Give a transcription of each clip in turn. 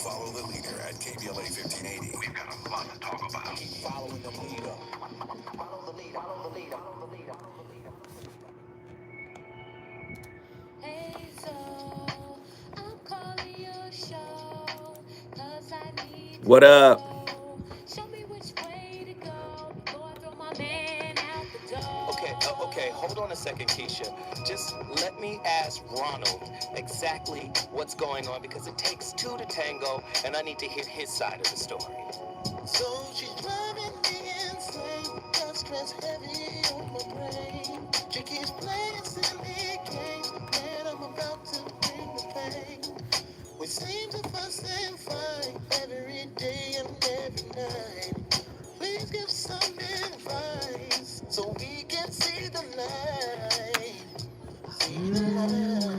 Follow the leader at KBLA 1580. We've got a lot to talk about. Keep following the leader. Follow the leader. Follow the leader. Follow the leader. Hey, so I'm calling your show 'cause I need what up? Show me which way to go before I throw my man out the door. Okay, hold on a second, Keisha. Just let me ask Ronald exactly what's going on, because it takes two to tango, and I need to hear his side of the story. So she's driving me insane, got stress heavy on my brain. She keeps playing silly games, and I'm about to bring the pain. We seem to fuss and fight every day and every night. Please give some advice so we can see the light. See the light.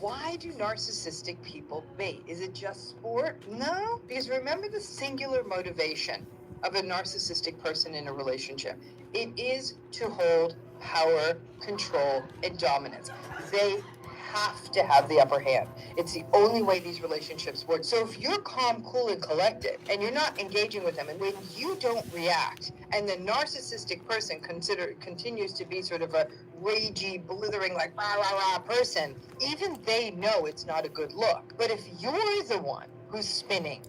Why do narcissistic people bait? Is it just sport? No, because remember the singular motivation of a narcissistic person in a relationship. It is to hold power, control, and dominance. They have to have the upper hand. It's the only way these relationships work. So if you're calm, cool, and collected, and you're not engaging with them, and when you don't react, and the narcissistic person continues to be sort of a ragey, blithering, like rah rah rah person, even they know it's not a good look. But if you're the one who's spinning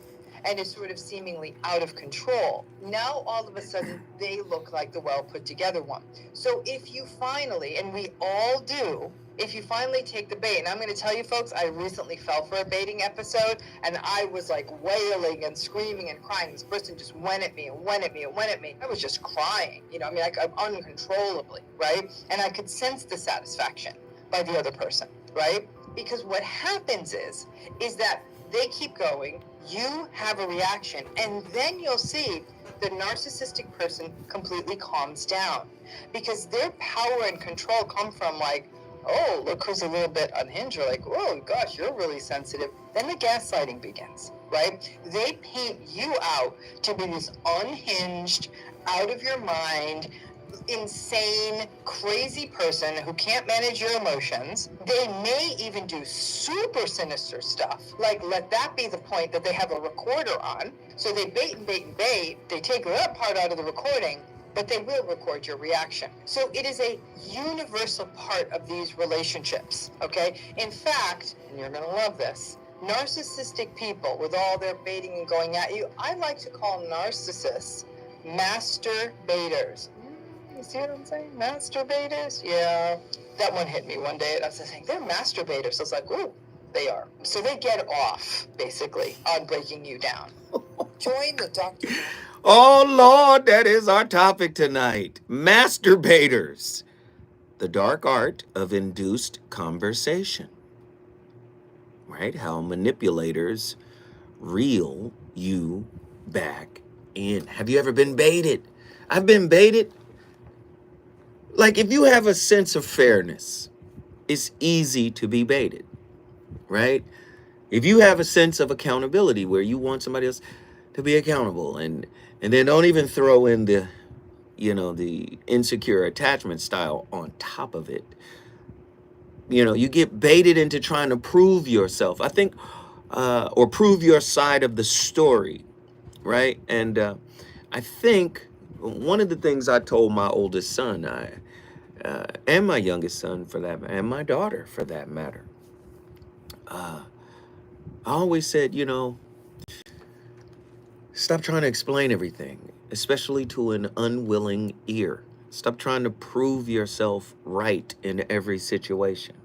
and is sort of seemingly out of control, now all of a sudden they look like the well put together one. So if you finally, and we all do, if you finally take the bait, and I'm going to tell you folks, I recently fell for a baiting episode, and I was like wailing and screaming and crying. This person just went at me and went at me and went at me. I was just crying, uncontrollably, right? And I could sense the satisfaction by the other person, right? Because what happens is that they keep going, you have a reaction, and then you'll see the narcissistic person completely calms down, because their power and control come from like, oh, look who's a little bit unhinged, or like, oh gosh, you're really sensitive. Then the gaslighting begins, right? They paint you out to be this unhinged, out of your mind, insane, crazy person who can't manage your emotions. They may even do super sinister stuff. Like, let that be the point that they have a recorder on. So they bait and bait and bait. They take that part out of the recording, but they will record your reaction. So it is a universal part of these relationships, okay? In fact, and you're gonna love this, narcissistic people, with all their baiting and going at you, I like to call narcissists MasterBaiters. You see what I'm saying? MasterBaiters? Yeah. That one hit me one day, and I was saying, they're masturbators. I was like, ooh, they are. So they get off, basically, on breaking you down. Join the Dr. Oh, Lord, that is our topic tonight. Masturbators, the dark art of induced conversation. Right? How manipulators reel you back in. Have you ever been baited? I've been baited. Like, if you have a sense of fairness, it's easy to be baited, right? If you have a sense of accountability where you want somebody else to be accountable, and then don't even throw in the, the insecure attachment style on top of it. You get baited into trying to prove yourself, I think, or prove your side of the story, right? And I think one of the things I told my oldest son, and my youngest son for that, and my daughter for that matter, I always said, Stop trying to explain everything, especially to an unwilling ear. Stop trying to prove yourself right in every situation.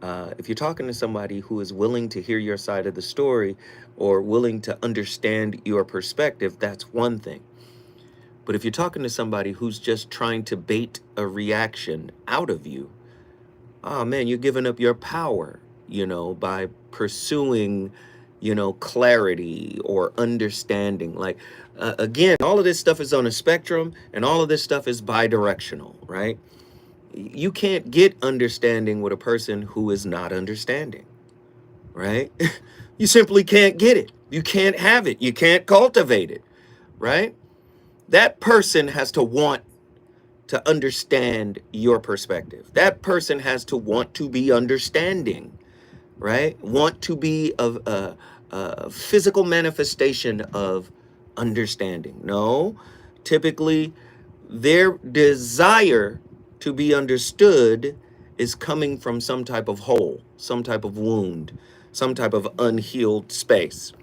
If you're talking to somebody who is willing to hear your side of the story or willing to understand your perspective, that's one thing. But if you're talking to somebody who's just trying to bait a reaction out of you, oh man, you're giving up your power, by pursuing, clarity or understanding. Like, again, all of this stuff is on a spectrum and all of this stuff is bidirectional, right? You can't get understanding with a person who is not understanding, right? You simply can't get it. You can't have it. You can't cultivate it, right? That person has to want to understand your perspective. That person has to want to be understanding, right? Want to be a physical manifestation of understanding. No, typically their desire to be understood is coming from some type of hole, some type of wound, some type of unhealed space.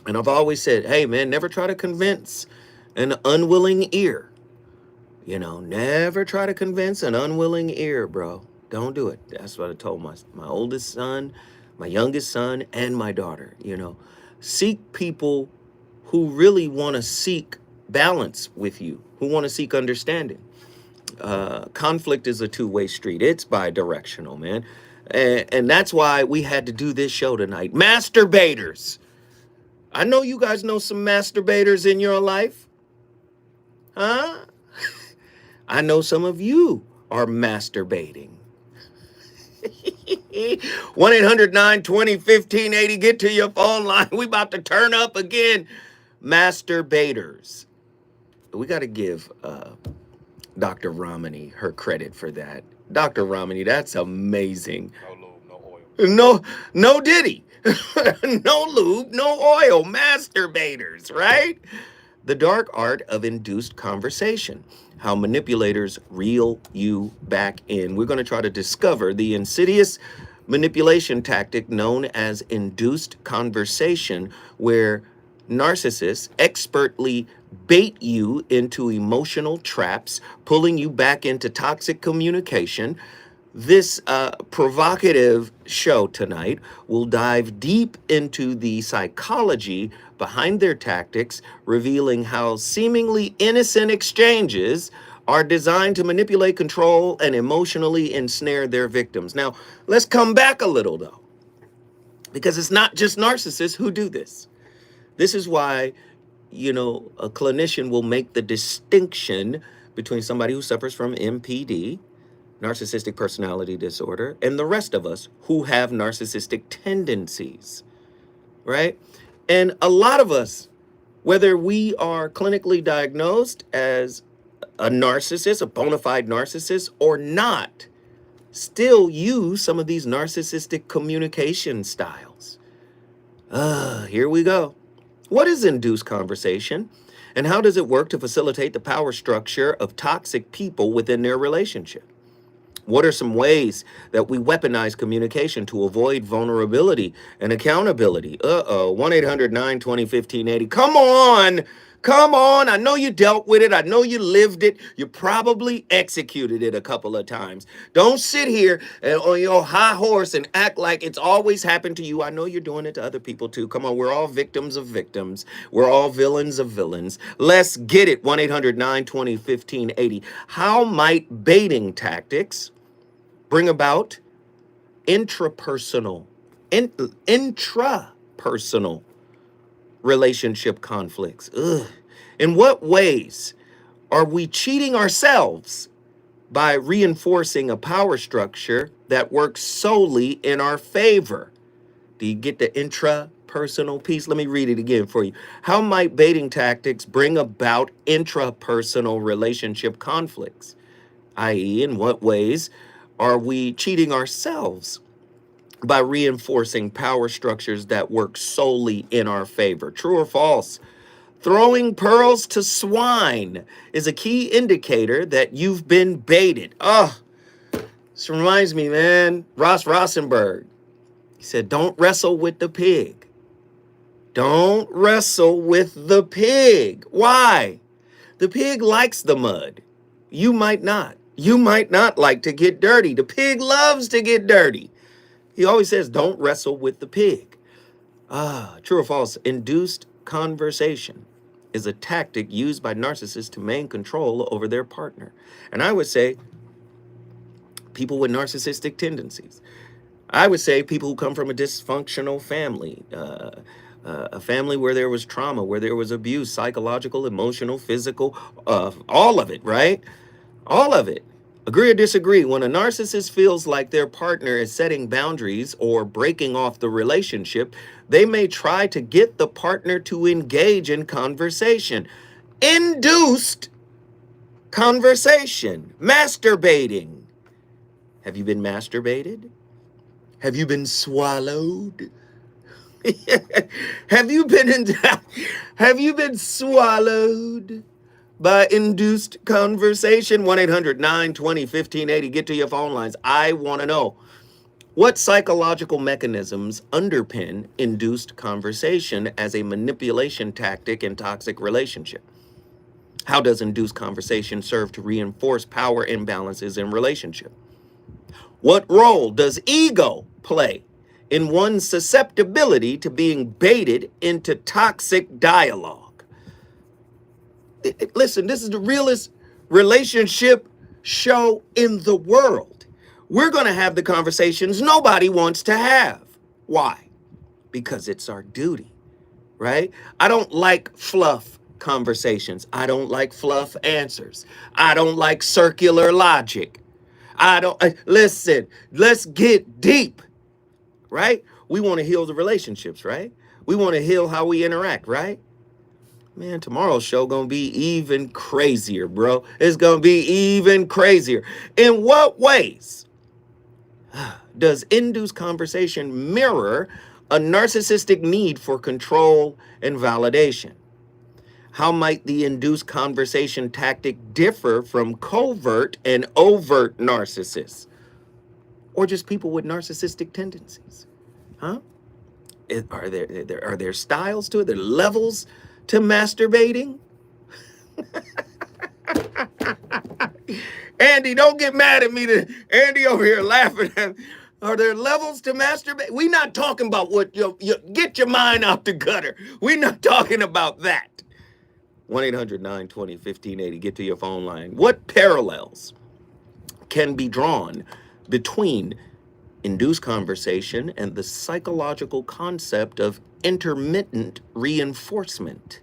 And I've always said, hey man, never try to convince an unwilling ear. Never try to convince an unwilling ear, bro. Don't do it. That's what I told my oldest son, my youngest son, and my daughter. Seek people who really want to seek balance with you, who want to seek understanding. Conflict is a two-way street. It's bi-directional, man. And that's why we had to do this show tonight. MasterBaiters. I know you guys know some masturbators in your life. Huh? I know some of you are masturbating. 1-800-920-1580. Get to your phone line. We about to turn up again. MasterBaiters. We got to give Dr. Ramani her credit for that. Dr. Ramani, that's amazing. No lube, no oil. No diddy. No lube, no oil. MasterBaiters, right? The dark art of induced conversation. How manipulators reel you back in. We're going to try to discover the insidious manipulation tactic known as induced conversation, where narcissists expertly bait you into emotional traps, pulling you back into toxic communication. This provocative show tonight will dive deep into the psychology behind their tactics, revealing how seemingly innocent exchanges are designed to manipulate, control, and emotionally ensnare their victims. Now, let's come back a little, though, because it's not just narcissists who do this. This is why, a clinician will make the distinction between somebody who suffers from MPD, narcissistic personality disorder, and the rest of us who have narcissistic tendencies, right? And a lot of us, whether we are clinically diagnosed as a narcissist, a bona fide narcissist, or not, still use some of these narcissistic communication styles. Here we go. What is induced conversation? And how does it work to facilitate the power structure of toxic people within their relationship? What are some ways that we weaponize communication to avoid vulnerability and accountability? 1-800-920-1580. Come on. Come on. I know you dealt with it. I know you lived it. You probably executed it a couple of times. Don't sit here on your high horse and act like it's always happened to you. I know you're doing it to other people too. Come on. We're all victims of victims. We're all villains of villains. Let's get it. 1-800-920-1580. How might baiting tactics bring about intrapersonal relationship conflicts? In what ways are we cheating ourselves by reinforcing a power structure that works solely in our favor? Do you get the intrapersonal piece? Let me read it again for you. How might baiting tactics bring about intrapersonal relationship conflicts? I.e., in what ways are we cheating ourselves by reinforcing power structures that work solely in our favor? True or false? Throwing pearls to swine is a key indicator that you've been baited. This reminds me, man, Ross Rossenberg. He said, don't wrestle with the pig. Don't wrestle with the pig. Why? The pig likes the mud. You might not. You might not like to get dirty. The pig loves to get dirty. He always says, don't wrestle with the pig. True or false? Induced conversation is a tactic used by narcissists to maintain control over their partner. And I would say people with narcissistic tendencies. I would say people who come from a dysfunctional family, a family where there was trauma, where there was abuse, psychological, emotional, physical, all of it, right? All of it. Agree or disagree? When a narcissist feels like their partner is setting boundaries or breaking off the relationship, they may try to get the partner to engage in conversation. Induced conversation. Masturbating. Have you been masturbated? Have you been swallowed? Have you been swallowed by induced conversation? 1-800-920-1580. Get to your phone lines. I want to know, what psychological mechanisms underpin induced conversation as a manipulation tactic in toxic relationship? How does induced conversation serve to reinforce power imbalances in relationship? What role does ego play in one's susceptibility to being baited into toxic dialogue? Listen, this is the realest relationship show in the world. We're going to have the conversations nobody wants to have. Why? Because it's our duty, right? I don't like fluff conversations. I don't like fluff answers. I don't like circular logic. Listen, let's get deep, right? We want to heal the relationships, right? We want to heal how we interact, right? Man, tomorrow's show gonna be even crazier, bro. It's gonna be even crazier. In what ways does induced conversation mirror a narcissistic need for control and validation? How might the induced conversation tactic differ from covert and overt narcissists? Or just people with narcissistic tendencies? Huh? Are there styles to it? Are there levels to masturbating? Andy, don't get mad at me. Andy over here laughing at me. Are there levels to masturbate? We're not talking about what get your mind out the gutter. We're not talking about that. 1-800-920-1580. Get to your phone line. What parallels can be drawn between induced conversation and the psychological concept of intermittent reinforcement?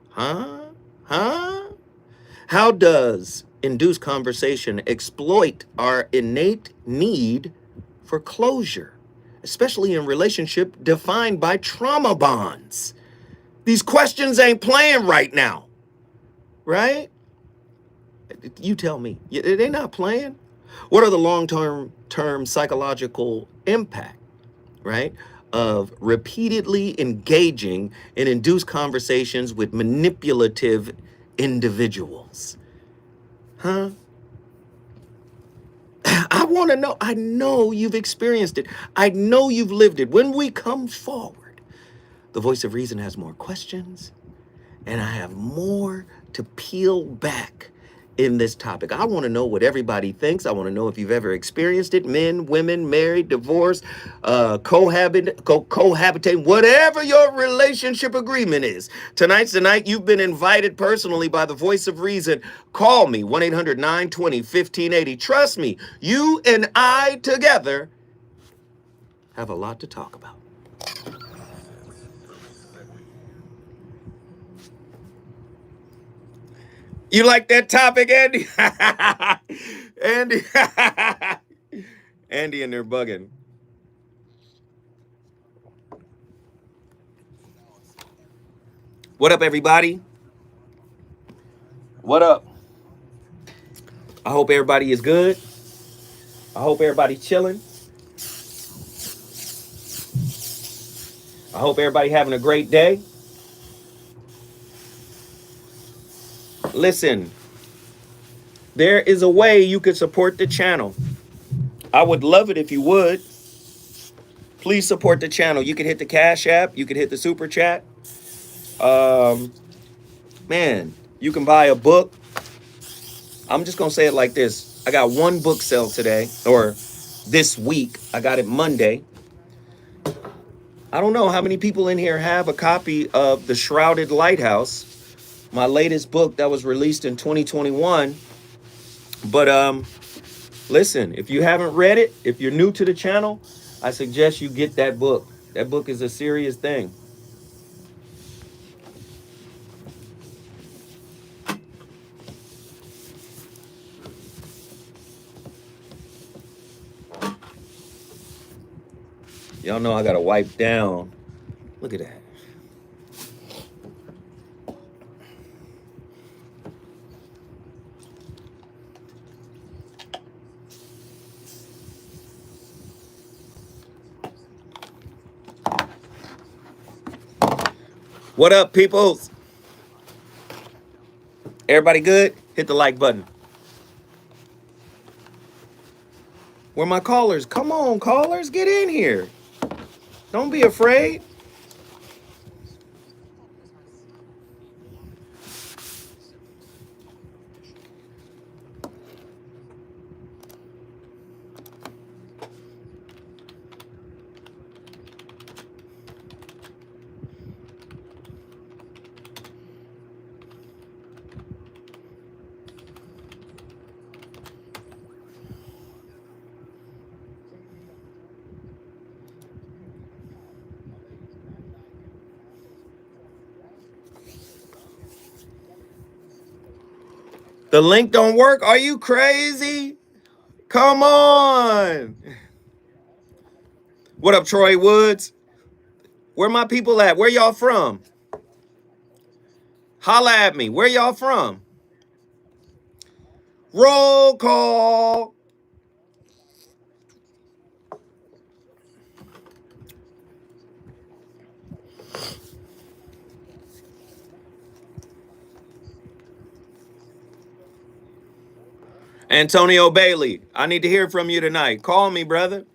Huh? How does induced conversation exploit our innate need for closure, especially in relationship defined by trauma bonds? These questions ain't playing right now, right? You tell me. They're not playing. What are the long-term psychological impact, right, of repeatedly engaging in induced conversations with manipulative individuals? Huh? I want to know. I know you've experienced it. I know you've lived it. When we come forward, the voice of reason has more questions, and I have more to peel back in this topic. I want to know what everybody thinks. I want to know if you've ever experienced it. Men, women, married, divorced, cohabitating, whatever your relationship agreement is. Tonight's the night. You've been invited personally by the voice of reason. Call me, 1-800-920-1580. Trust me, you and I together have a lot to talk about. You like that topic, Andy? Andy. Andy and they're bugging. What up, everybody? What up? I hope everybody is good. I hope everybody's chilling. I hope everybody having a great day. Listen, there is a way you could support the channel. I would love it if you would. Please support the channel. You can hit the Cash App. You can hit the Super Chat. Man, you can buy a book. I'm just going to say it like this. I got one book sale today, or this week. I got it Monday. I don't know how many people in here have a copy of The Shrouded Lighthouse, my latest book that was released in 2021. But listen, if you haven't read it, if you're new to the channel, I suggest you get that book. That book is a serious thing. Y'all know I gotta wipe down. Look at that. What up, peoples? Everybody good? Hit the like button. Where my callers? Come on, callers, get in here. Don't be afraid. The link don't work? Are you crazy? Come on. What up, Troy Woods? Where my people at? Where y'all from? Holla at me. Where y'all from? Roll call. Antonio Bailey, I need to hear from you tonight. Call me, brother.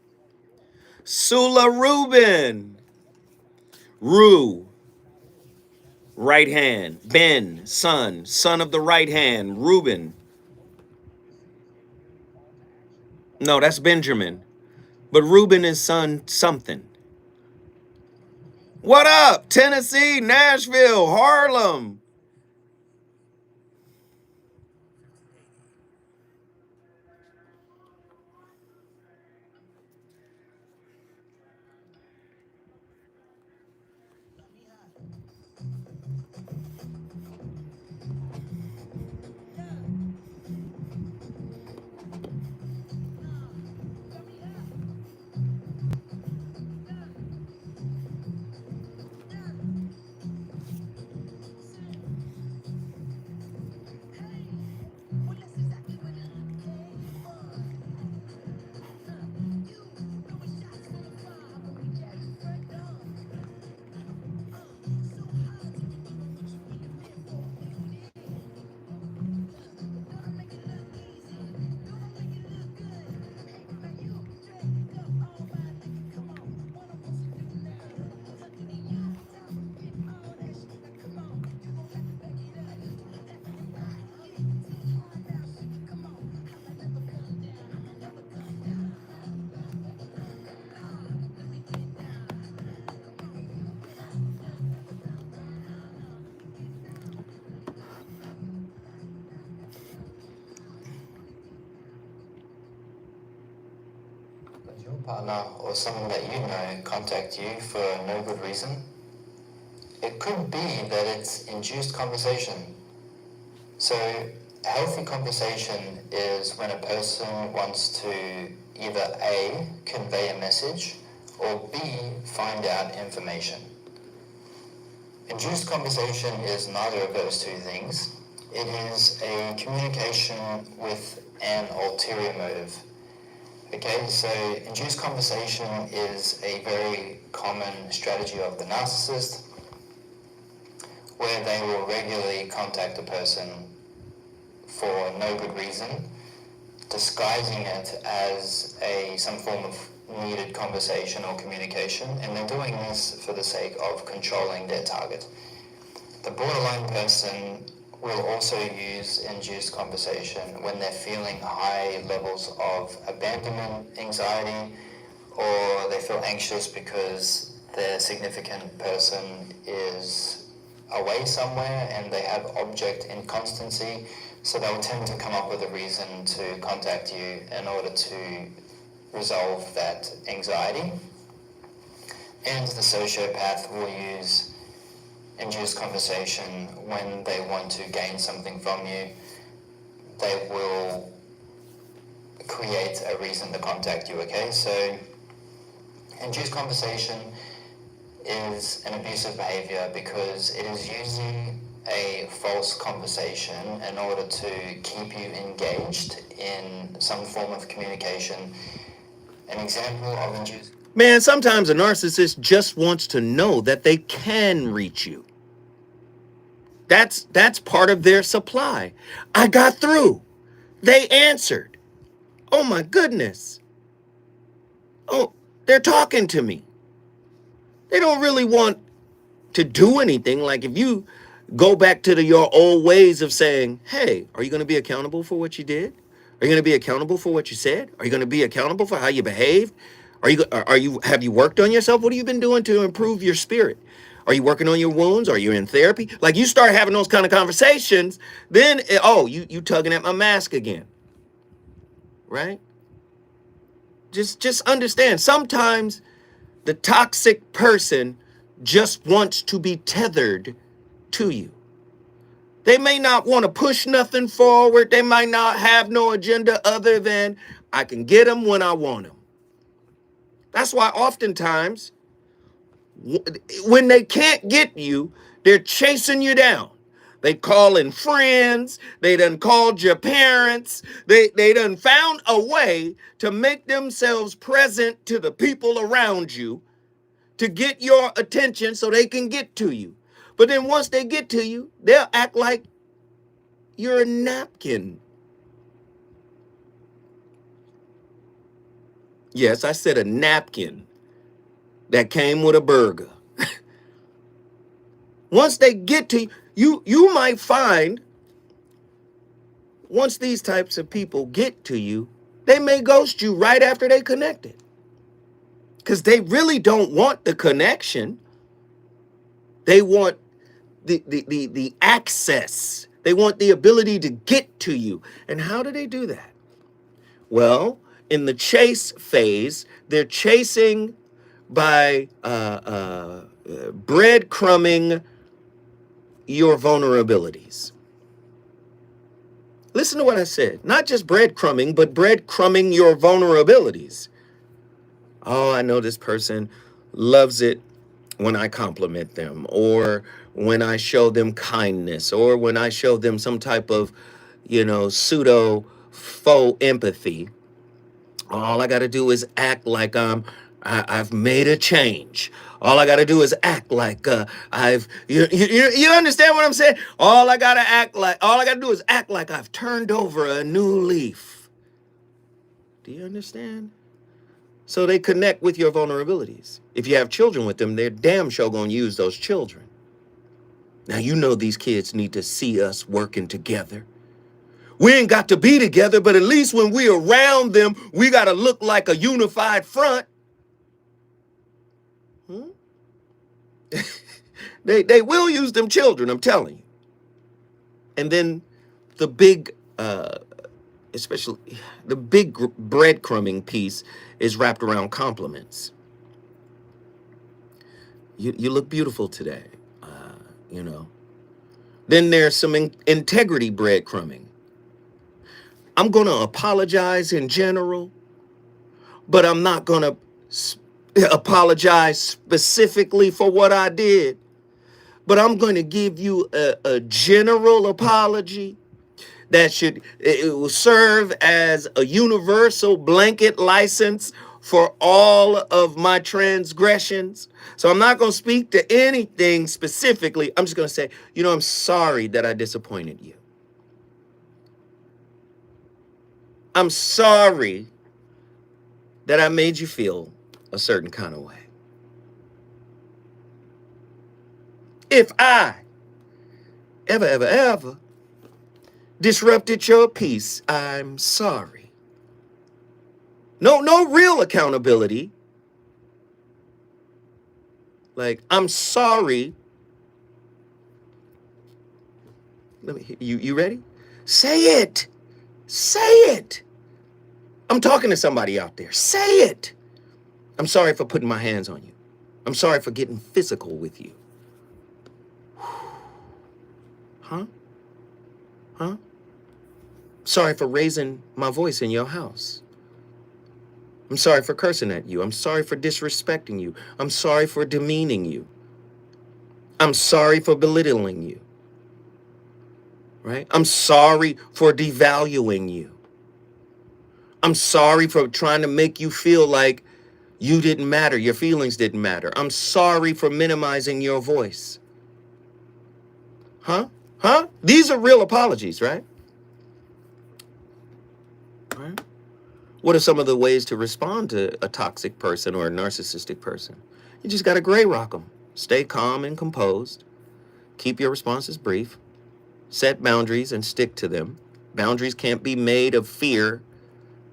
Sula Rubin. Rue. Right hand. Ben, son of the right hand. Reuben. No, that's Benjamin. But Reuben is son something. What up? Tennessee, Nashville, Harlem. Your partner or someone that you know contact you for no good reason? It could be that it's induced conversation. So healthy conversation is when a person wants to either A, convey a message, or B, find out information. Induced conversation is neither of those two things. It is a communication with an ulterior motive. Okay, so induced conversation is a very common strategy of the narcissist, where they will regularly contact a person for no good reason, disguising it as some form of needed conversation or communication, and they're doing this for the sake of controlling their target. The borderline person will also use induced conversation when they're feeling high levels of abandonment, anxiety, or they feel anxious because their significant person is away somewhere and they have object inconstancy, so they'll tend to come up with a reason to contact you in order to resolve that anxiety. And the sociopath will use induced conversation when they want to gain something from you. They will create a reason to contact you, okay? So induced conversation is an abusive behavior because it is using a false conversation in order to keep you engaged in some form of communication. An example of induced... Man, sometimes a narcissist just wants to know that they can reach you. That's part of their supply. I got through. They answered. Oh my goodness. Oh, they're talking to me. They don't really want to do anything. Like if you go back to your old ways of saying, hey, are you going to be accountable for what you did? Are you going to be accountable for what you said? Are you going to be accountable for how you behaved? Have you worked on yourself? What have you been doing to improve your spirit? Are you working on your wounds? Are you in therapy? Like you start having those kind of conversations, then, you tugging at my mask again, right? Just understand, sometimes the toxic person just wants to be tethered to you. They may not want to push nothing forward. They might not have no agenda other than I can get them when I want them. That's why oftentimes when they can't get you, they're chasing you down. They calling friends. They done called your parents. They done found a way to make themselves present to the people around you to get your attention so they can get to you. But then once they get to you, they'll act like you're a napkin. Yes, I said a napkin that came with a burger. Once they get to you, you might find once these types of people get to you, they may ghost you right after they connected. Because they really don't want the connection. They want the access. They want the ability to get to you. And how do they do that? Well, in the chase phase, they're chasing by breadcrumbing your vulnerabilities. Listen to what I said. Not just breadcrumbing, but breadcrumbing your vulnerabilities. Oh, I know this person loves it when I compliment them, or when I show them kindness, or when I show them some type of, pseudo faux empathy. All I got to do is act like I've made a change. All I got to do is act like you understand what I'm saying? All I got to do is act like I've turned over a new leaf. Do you understand? So they connect with your vulnerabilities. If you have children with them, they're damn sure going to use those children. Now, you know these kids need to see us working together. We ain't got to be together, but at least when we're around them, we got to look like a unified front. They will use them children, I'm telling you. And then the big, especially the big breadcrumbing piece is wrapped around compliments. You look beautiful today, Then there's some integrity breadcrumbing. I'm going to apologize in general, but I'm not going to apologize specifically for what I did. But I'm going to give you a general apology that it will serve as a universal blanket license for all of my transgressions. So I'm not going to speak to anything specifically. I'm just going to say, I'm sorry that I disappointed you. I'm sorry that I made you feel a certain kind of way. If I ever disrupted your peace, I'm sorry. No real accountability. Like, I'm sorry. You ready? Say it. Say it. I'm talking to somebody out there. Say it. I'm sorry for putting my hands on you. I'm sorry for getting physical with you. Huh? Huh? Sorry for raising my voice in your house. I'm sorry for cursing at you. I'm sorry for disrespecting you. I'm sorry for demeaning you. I'm sorry for belittling you. Right? I'm sorry for devaluing you. I'm sorry for trying to make you feel like you didn't matter, your feelings didn't matter. I'm sorry for minimizing your voice. Huh? Huh? These are real apologies, right? Right? What are some of the ways to respond to a toxic person or a narcissistic person? You just got to gray rock them. Stay calm and composed. Keep your responses brief. Set boundaries and stick to them. Boundaries can't be made of fear,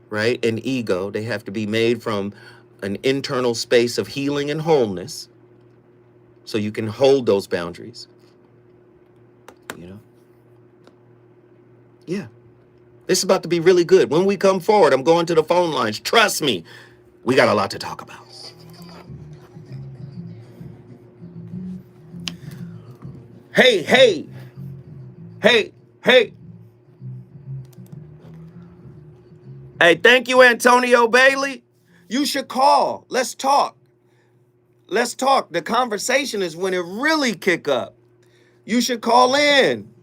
right, and ego. They have to be made from an internal space of healing and wholeness, so you can hold those boundaries. You know? Yeah. This is about to be really good. When we come forward, I'm going to the phone lines. Trust me, we got a lot to talk about. Hey, hey, hey, hey. Hey, thank you, Antonio Bailey. You should call. Let's talk. Let's talk. The conversation is when it really kick up. You should call in.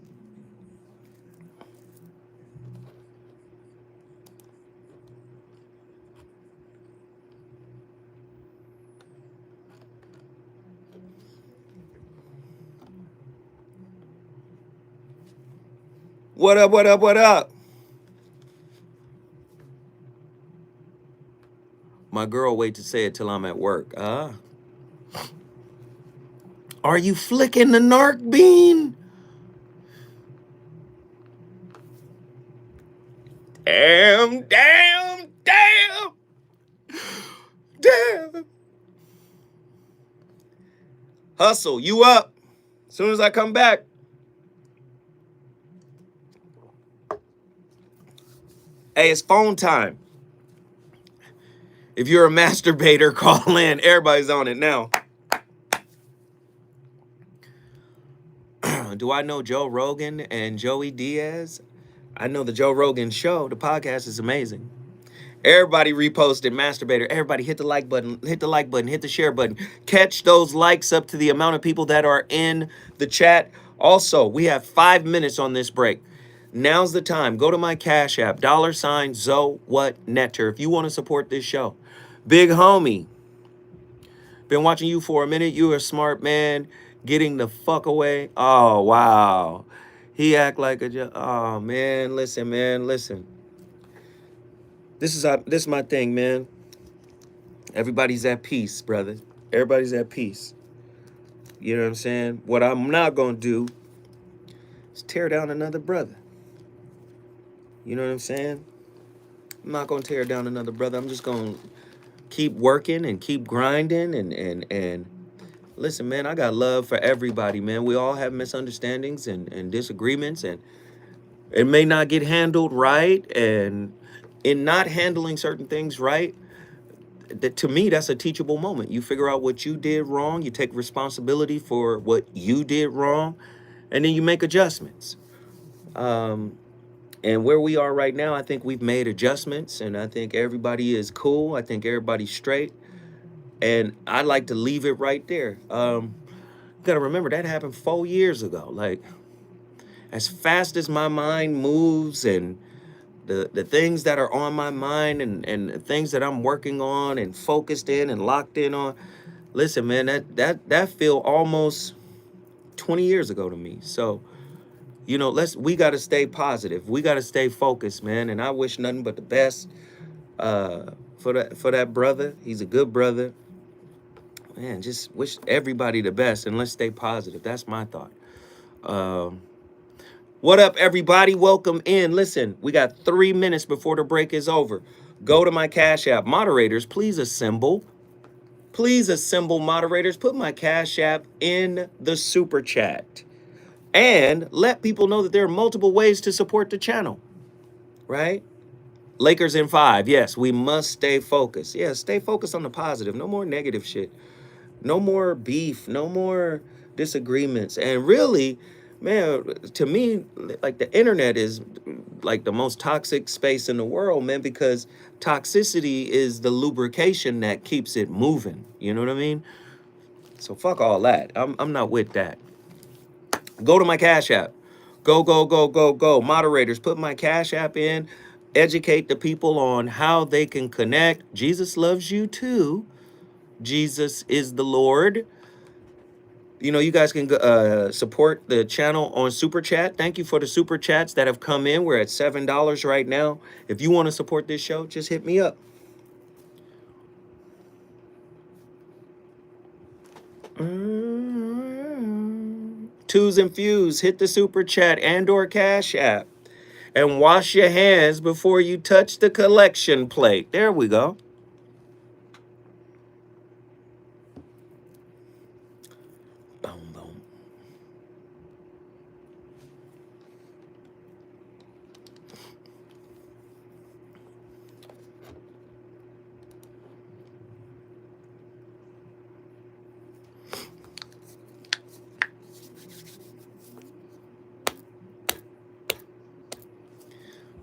What up, what up, what up? My girl wait to say it till I'm at work. Are you flicking the narc bean? Damn. Hustle, you up. As soon as I come back. Hey, it's phone time. If you're a masturbator, call in. Everybody's on it now. Do I know Joe Rogan and Joey Diaz? I know the Joe Rogan show. The podcast is amazing. Everybody reposted MasterBaiter. Everybody hit the like button, hit the share button. Catch those likes up to the amount of people that are in the chat. Also, we have 5 minutes on this break. Now's the time. Go to my Cash App, $ZoWhatNetter, if you want to support this show. Big homie, been watching you for a minute. You're a smart man. Getting the fuck away. Oh, wow. He act like oh, man, listen. This is my thing, man. Everybody's at peace, brother. Everybody's at peace. You know what I'm saying? What I'm not going to do is tear down another brother. You know what I'm saying? I'm not going to tear down another brother. I'm just going to keep working and keep grinding and listen, man, I got love for everybody, man. We all have misunderstandings and disagreements, and it may not get handled right. And in not handling certain things right, that, to me, that's a teachable moment. You figure out what you did wrong, you take responsibility for what you did wrong, and then you make adjustments. And where we are right now, I think we've made adjustments, and I think everybody is cool. I think everybody's straight. And I'd like to leave it right there. You gotta remember that happened 4 years ago. Like, as fast as my mind moves and the things that are on my mind and the things that I'm working on and focused in and locked in on, listen, man, that feel almost 20 years ago to me. So, you know, we got to stay positive. We got to stay focused, man. And I wish nothing but the best for that brother. He's a good brother. Man, just wish everybody the best and let's stay positive. That's my thought. What up, everybody? Welcome in. Listen, we got 3 minutes before the break is over. Go to my Cash App. Moderators, please assemble. Please assemble, moderators. Put my Cash App in the super chat. And let people know that there are multiple ways to support the channel, right? Lakers in 5. Yes, we must stay focused. Yeah, stay focused on the positive. No more negative shit. No more beef. No more disagreements. And really, man, to me, like the internet is like the most toxic space in the world, man, because toxicity is the lubrication that keeps it moving. You know what I mean? So fuck all that. I'm not with that. Go to my Cash App. Go, go, go, go, go. Moderators, put my Cash App in. Educate the people on how they can connect. Jesus loves you too. Jesus is the Lord. You know, you guys can support the channel on Super Chat. Thank you for the Super Chats that have come in. We're at $7 right now. If you want to support this show, just hit me up. Twos and Fuse, hit the Super Chat and or Cash App. And wash your hands before you touch the collection plate. There we go. Boom, boom.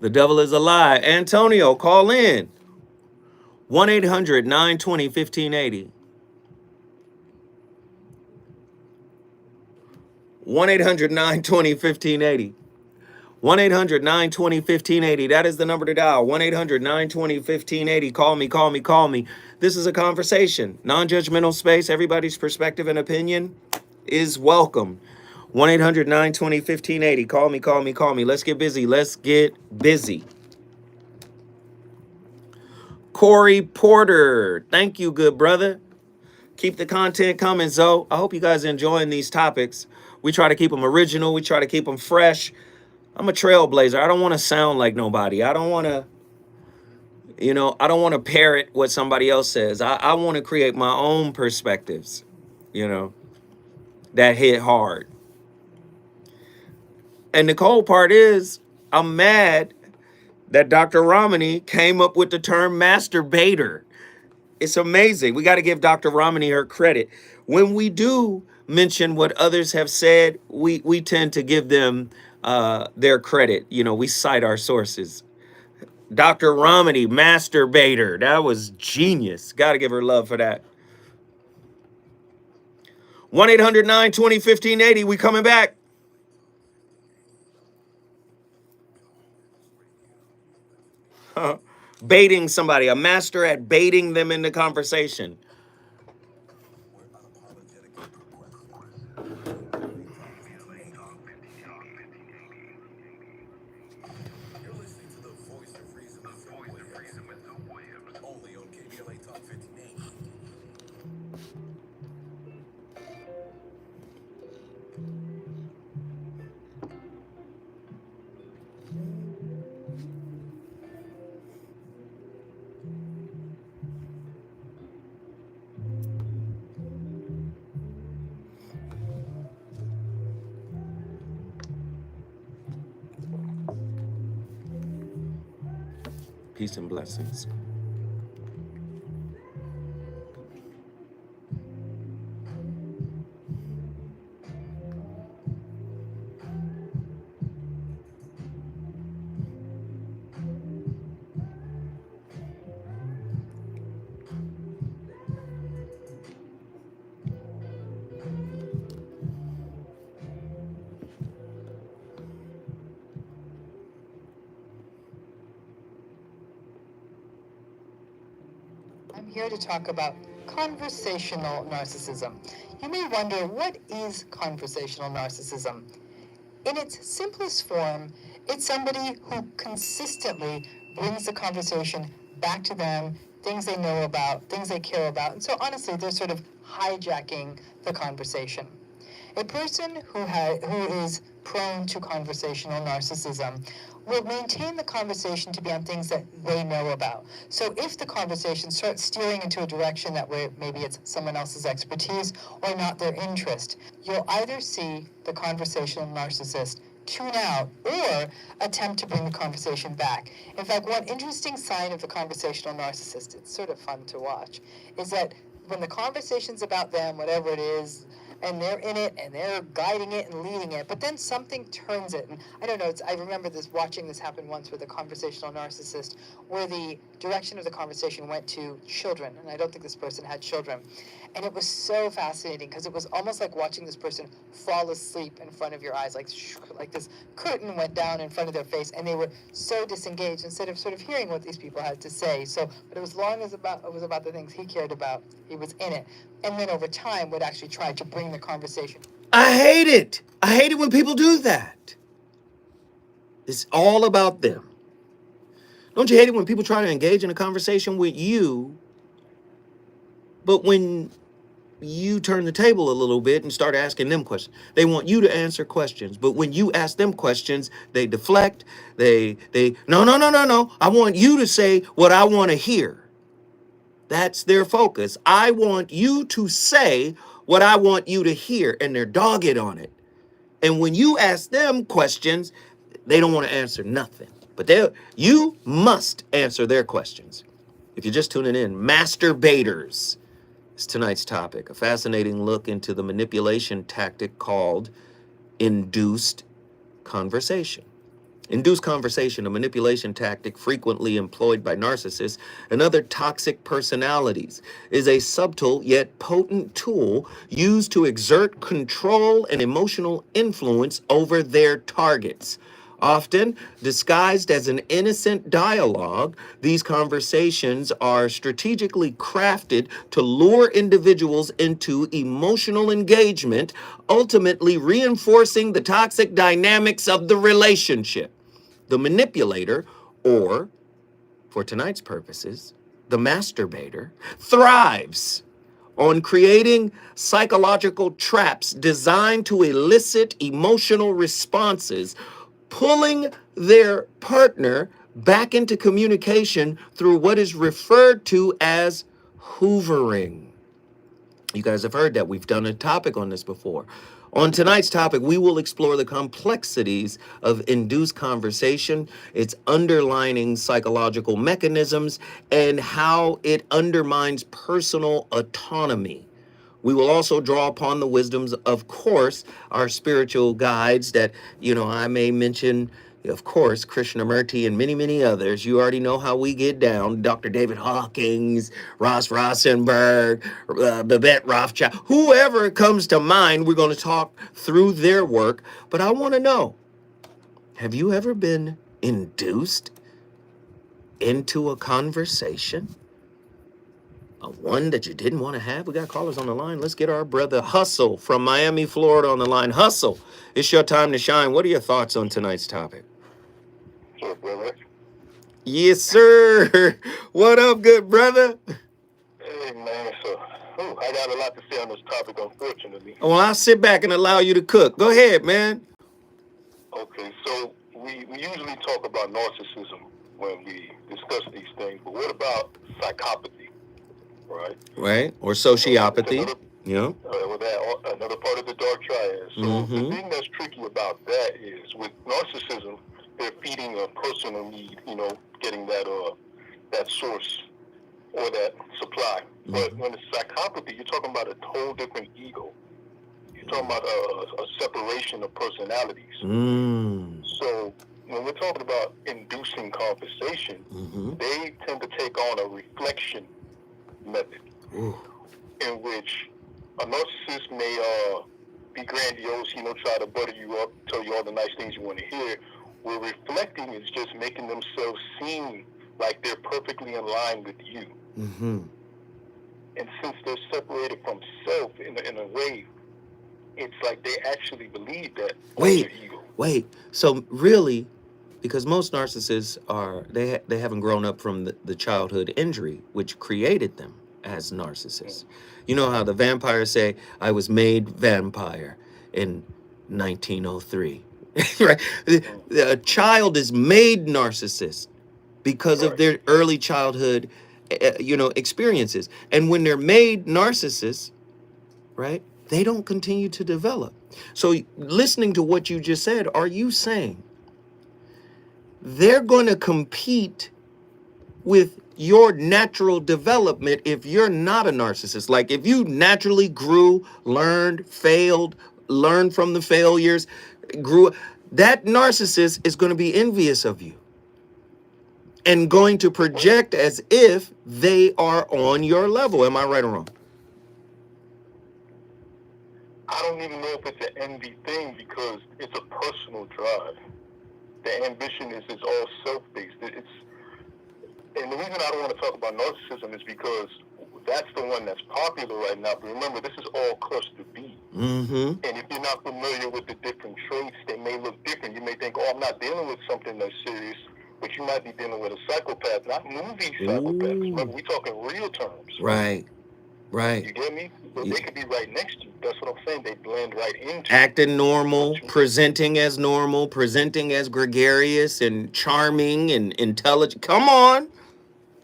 The devil is a lie. Antonio, call in. 1-800-920-1580. 1-800-920-1580. 1-800-920-1580. That is the number to dial. 1-800-920-1580. Call me, call me, call me. This is a conversation. Non-judgmental space. Everybody's perspective and opinion is welcome. 1-800-920-1580. Call me, call me, call me. Let's get busy. Let's get busy. Corey Porter. Thank you, good brother. Keep the content coming, Zoe. I hope you guys are enjoying these topics. We try to keep them original. We try to keep them fresh. I'm a trailblazer. I don't want to sound like nobody. I don't want to, I don't want to parrot what somebody else says. I want to create my own perspectives, that hit hard. And the cold part is, I'm mad that Dr. Romney came up with the term masturbator. It's amazing. We got to give Dr. Romney her credit. When we do mention what others have said, we tend to give them their credit. We cite our sources. Dr. Romney, masturbator. That was genius. Got to give her love for that. 1-800-920-1580. We coming back. Baiting somebody. A master at baiting them into conversation. Peace and blessings. I'm here to talk about conversational narcissism. You may wonder, what is conversational narcissism? In its simplest form, it's somebody who consistently brings the conversation back to them things they know about, things they care about. And so honestly, they're sort of hijacking the conversation. A person who is prone to conversational narcissism will maintain the conversation to be on things that they know about. So if the conversation starts steering into a direction that where maybe it's someone else's expertise or not their interest, you'll either see the conversational narcissist tune out or attempt to bring the conversation back. In fact, one interesting sign of the conversational narcissist, it's sort of fun to watch, is that when the conversation's about them, whatever it is, and they're in it and they're guiding it and leading it, but then something turns it. And I don't know, I remember watching this happen once with a conversational narcissist where the direction of the conversation went to children, and I don't think this person had children. And it was so fascinating because it was almost like watching this person fall asleep in front of your eyes, like this curtain went down in front of their face, and they were so disengaged instead of sort of hearing what these people had to say. So, but it was it was about the things he cared about. He was in it, and then over time would actually try to bring the conversation. I hate it. I hate it when people do that. It's all about them. Don't you hate it when people try to engage in a conversation with you, but when you turn the table a little bit and start asking them questions, they want you to answer questions, but when you ask them questions, they deflect. No. I want you to say what I want to hear. That's their focus. I want you to say what I want you to hear, and they're dogged on it. And when you ask them questions, they don't want to answer nothing. But you must answer their questions. If you're just tuning in, MasterBaiters is tonight's topic, a fascinating look into the manipulation tactic called induced conversation. Induced conversation, a manipulation tactic frequently employed by narcissists and other toxic personalities, is a subtle yet potent tool used to exert control and emotional influence over their targets. Often disguised as an innocent dialogue, these conversations are strategically crafted to lure individuals into emotional engagement, ultimately reinforcing the toxic dynamics of the relationship. The manipulator, or for tonight's purposes, the masturbator, thrives on creating psychological traps designed to elicit emotional responses, pulling their partner back into communication through what is referred to as hoovering. You guys have heard that. We've done a topic on this before. On tonight's topic, we will explore the complexities of induced conversation, its underlying psychological mechanisms, and how it undermines personal autonomy. We will also draw upon the wisdoms, of course, our spiritual guides that, I may mention, of course, Krishnamurti and many, many others. You already know how we get down. Dr. David Hawkins, Ross Rosenberg, Babette Rothschild, whoever comes to mind, we're going to talk through their work. But I want to know, have you ever been induced into a conversation? A one that you didn't want to have? We got callers on the line. Let's get our brother Hustle from Miami, Florida on the line. Hustle, it's your time to shine. What are your thoughts on tonight's topic? Sure, brother. Yes, sir. What up, good brother? Hey, man. So, I got a lot to say on this topic, unfortunately. Well, I'll sit back and allow you to cook. Go ahead, man. Okay, so we usually talk about narcissism when we discuss these things, but what about psychopathy, right? Right, or sociopathy. Yeah. Another part of the dark triad. So the thing that's tricky about that is with narcissism, they're feeding a personal need, getting that source or that supply. But when it's psychopathy, you're talking about a whole different ego. You're talking about a separation of personalities. So when we're talking about inducing conversation, they tend to take on a reflection method in which a narcissist may be grandiose, try to butter you up, tell you all the nice things you want to hear. Where reflecting is just making themselves seem like they're perfectly in line with you. And since they're separated from self in a way, it's like they actually believe that. Wait. So really, because most narcissists are, they haven't grown up from the childhood injury which created them as narcissists. You know how the vampires say, I was made vampire in 1903. Right? A child is made narcissist because of their early childhood experiences. And when they're made narcissists, right, they don't continue to develop. So listening to what you just said, are you saying they're going to compete with your natural development if you're not a narcissist? Like if you naturally grew, learned, failed, learned from the failures, grew, that narcissist is going to be envious of you and going to project as if they are on your level. Am I right or wrong? I don't even know if it's an envy thing because it's a personal drive. The ambition is all self-based. And the reason I don't want to talk about narcissism is because that's the one that's popular right now. But remember, this is all cluster B. Mm-hmm. And if you're not familiar with the different traits, they may look different. You may think, oh, I'm not dealing with something that's serious, but you might be dealing with a psychopath, not movie psychopath. Remember, we're talking real terms. Right. Right. You get me? But they could be right next to you. That's what I'm saying. They blend right into acting normal, presenting as normal, presenting as gregarious and charming and intelligent. Come on.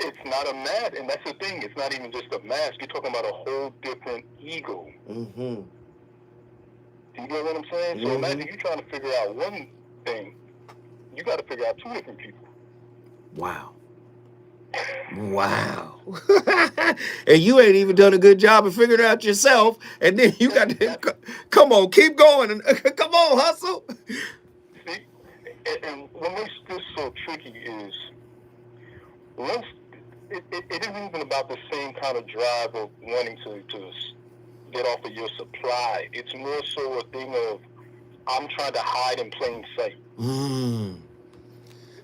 It's not a mask, and that's the thing. It's not even just a mask. You're talking about a whole different ego. Mm-hmm. Do you get what I'm saying? So imagine you trying to figure out one thing. You got to figure out two different people. Wow. Wow. And you ain't even done a good job of figuring it out yourself. And then you got to, come on, keep going. Come on, hustle. See, and what makes this so tricky is once it isn't even about the same kind of drive of wanting to get off of your supply. It's more so a thing of I'm trying to hide in plain sight.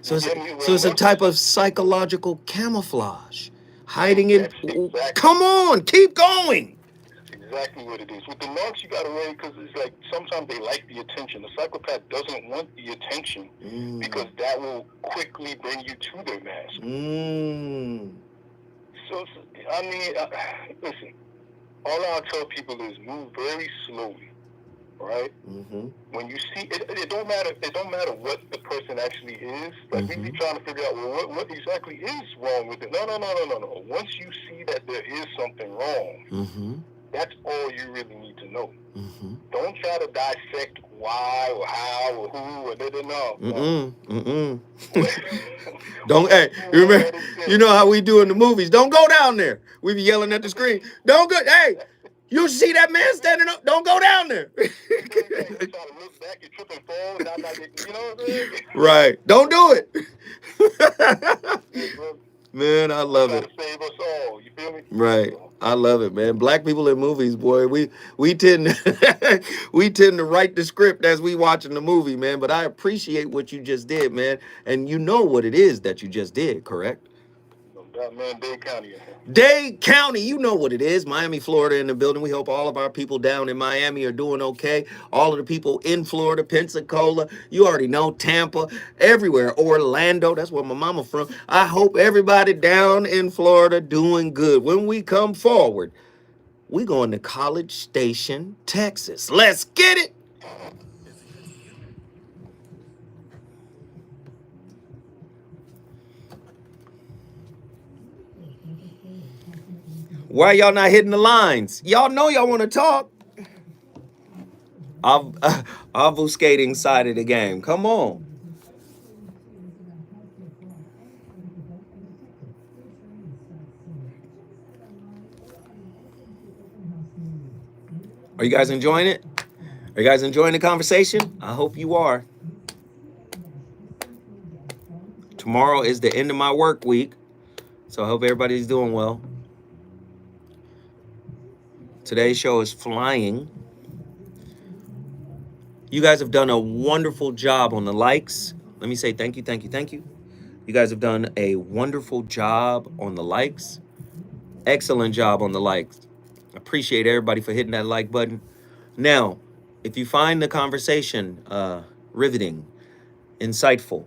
So it's a type of psychological camouflage, hiding it. Exactly. Come on, keep going. That's exactly what it is. With the narcs, you got to worry because it's like sometimes they like the attention. The psychopath doesn't want the attention because that will quickly bring you to their mask. So, I mean, listen, all I'll tell people is move very slowly. Right? When you see it don't matter. It don't matter what the person actually is. Like we be trying to figure out, well, what exactly is wrong with it? No. Once you see that there is something wrong, that's all you really need to know. Don't try to dissect why or how or who or no. Don't. Hey, you remember? You know how we do in the movies? Don't go down there. We be yelling at the screen. Don't go. Hey. You see that man standing up? Don't go down there. Right. Don't do it. Man, I love it. Right. I love it, man. Black people in movies, boy, we tend to write the script as we watching the movie, man. But I appreciate what you just did, man. And you know what it is that you just did, correct? Man, Dade County. Dade County, you know what it is. Miami, Florida in the building. We hope all of our people down in Miami are doing okay. All of the people in Florida, Pensacola, you already know, Tampa, everywhere. Orlando, that's where my mama from. I hope everybody down in Florida doing good. When we come forward, we going to College Station, Texas. Let's get it. Why y'all not hitting the lines? Y'all know y'all want to talk. Obfuscating side of the game. Come on. Are you guys enjoying it? Are you guys enjoying the conversation? I hope you are. Tomorrow is the end of my work week, so I hope everybody's doing well. Today's show is flying. You guys have done a wonderful job on the likes. Let me say thank you. You guys have done a wonderful job on the likes. Excellent job on the likes. Appreciate everybody for hitting that like button. Now, if you find the conversation riveting, insightful,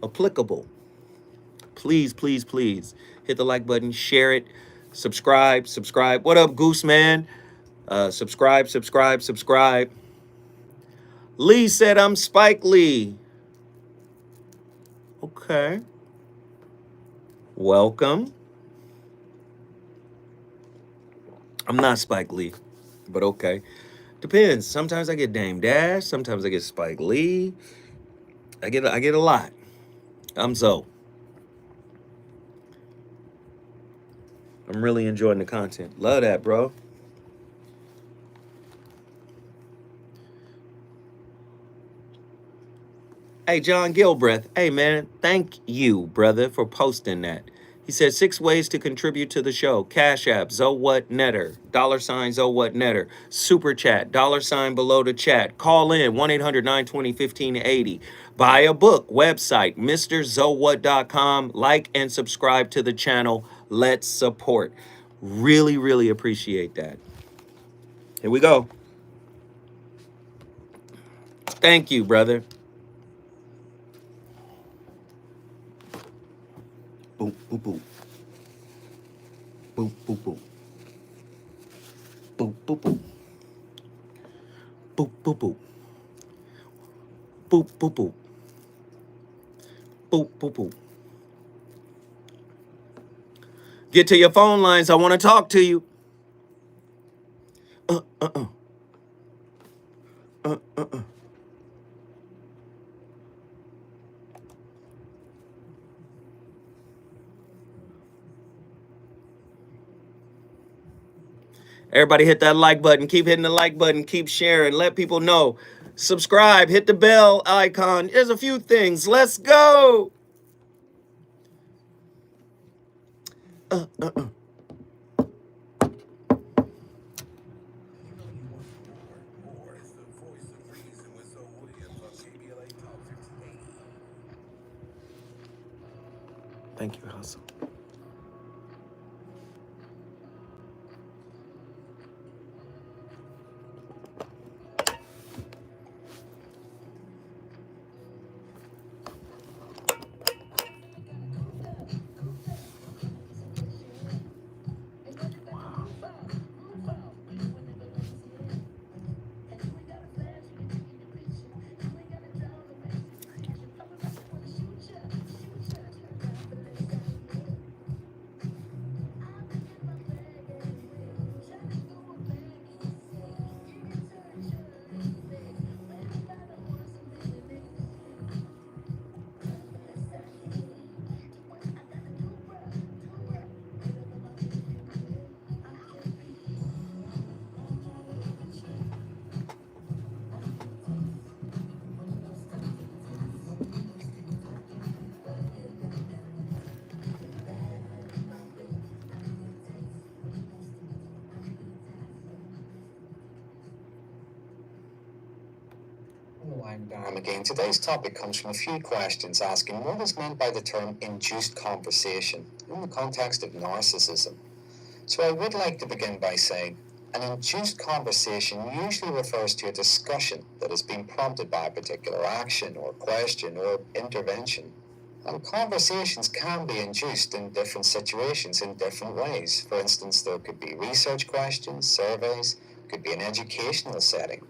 applicable, please, please, please hit the like button, share it, subscribe. What up, Goose Man? Subscribe. Lee said, I'm Spike Lee. Okay. Welcome. I'm not Spike Lee, but okay. Depends. Sometimes I get Dame Dash. Sometimes I get Spike Lee. I get a lot. I'm Zoe. I'm really enjoying the content. Love that, bro. Hey, John Gilbreth. Hey, man. Thank you, brother, for posting that. He said 6 ways to contribute to the show. Cash App, ZoWhatNetter, $, ZoWhatNetter, Super Chat, $, below the chat. Call in, 1-800-920-1580. Buy a book, website, MrZoWhat.com. Like and subscribe to the channel. Let's support. Really, really appreciate that. Here we go. Thank you, brother. Boop, boop, boop. Boop, boop, boop. Boop, boop, boop. Boop, boop, boop. Boop, boop, boop. Boop, boop, boop. Get to your phone lines. I want to talk to you. Everybody hit that like button. Keep hitting the like button. Keep sharing. Let people know. Subscribe. Hit the bell icon. There's a few things. Let's go. Thank you, Hustle. Again, today's topic comes from a few questions asking what is meant by the term induced conversation in the context of narcissism. So I would like to begin by saying an induced conversation usually refers to a discussion that has been prompted by a particular action or question or intervention. And conversations can be induced in different situations in different ways. For instance, there could be research questions, surveys, could be an educational setting.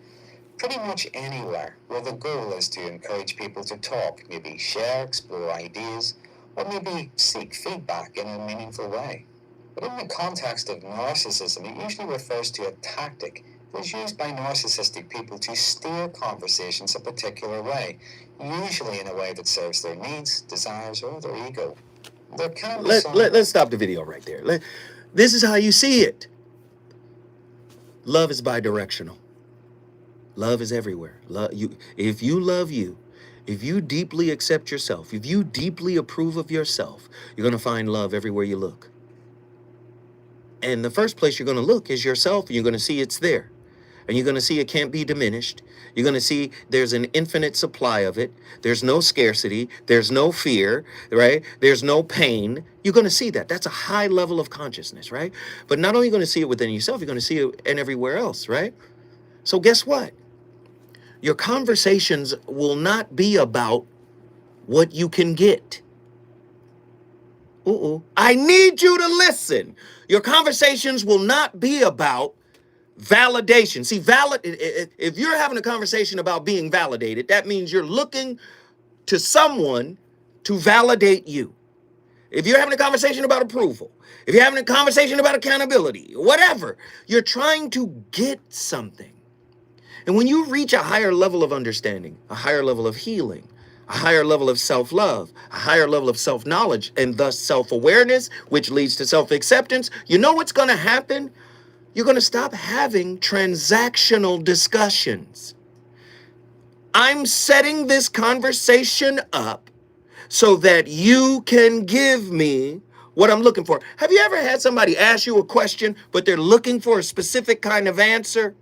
Pretty much anywhere where the goal is to encourage people to talk, maybe share, explore ideas, or maybe seek feedback in a meaningful way. But in the context of narcissism, it usually refers to a tactic that is used by narcissistic people to steer conversations a particular way, usually in a way that serves their needs, desires, or their ego. There can be Let's stop the video right there. This is how you see it. Love is bidirectional. Love is everywhere. If you love you, if you deeply accept yourself, if you deeply approve of yourself, you're going to find love everywhere you look. And the first place you're going to look is yourself, and you're going to see it's there. And you're going to see it can't be diminished. You're going to see there's an infinite supply of it. There's no scarcity. There's no fear, right? There's no pain. You're going to see that. That's a high level of consciousness, right? But not only are you going to see it within yourself, you're going to see it in everywhere else, right? So guess what? Your conversations will not be about what you can get. I need you to listen. Your conversations will not be about validation. See, if you're having a conversation about being validated, that means you're looking to someone to validate you. If you're having a conversation about approval, if you're having a conversation about accountability, whatever, you're trying to get something. And when you reach a higher level of understanding, a higher level of healing, a higher level of self-love, a higher level of self-knowledge, and thus self-awareness, which leads to self-acceptance, you know what's going to happen? You're going to stop having transactional discussions. I'm setting this conversation up so that you can give me what I'm looking for. Have you ever had somebody ask you a question, but they're looking for a specific kind of answer?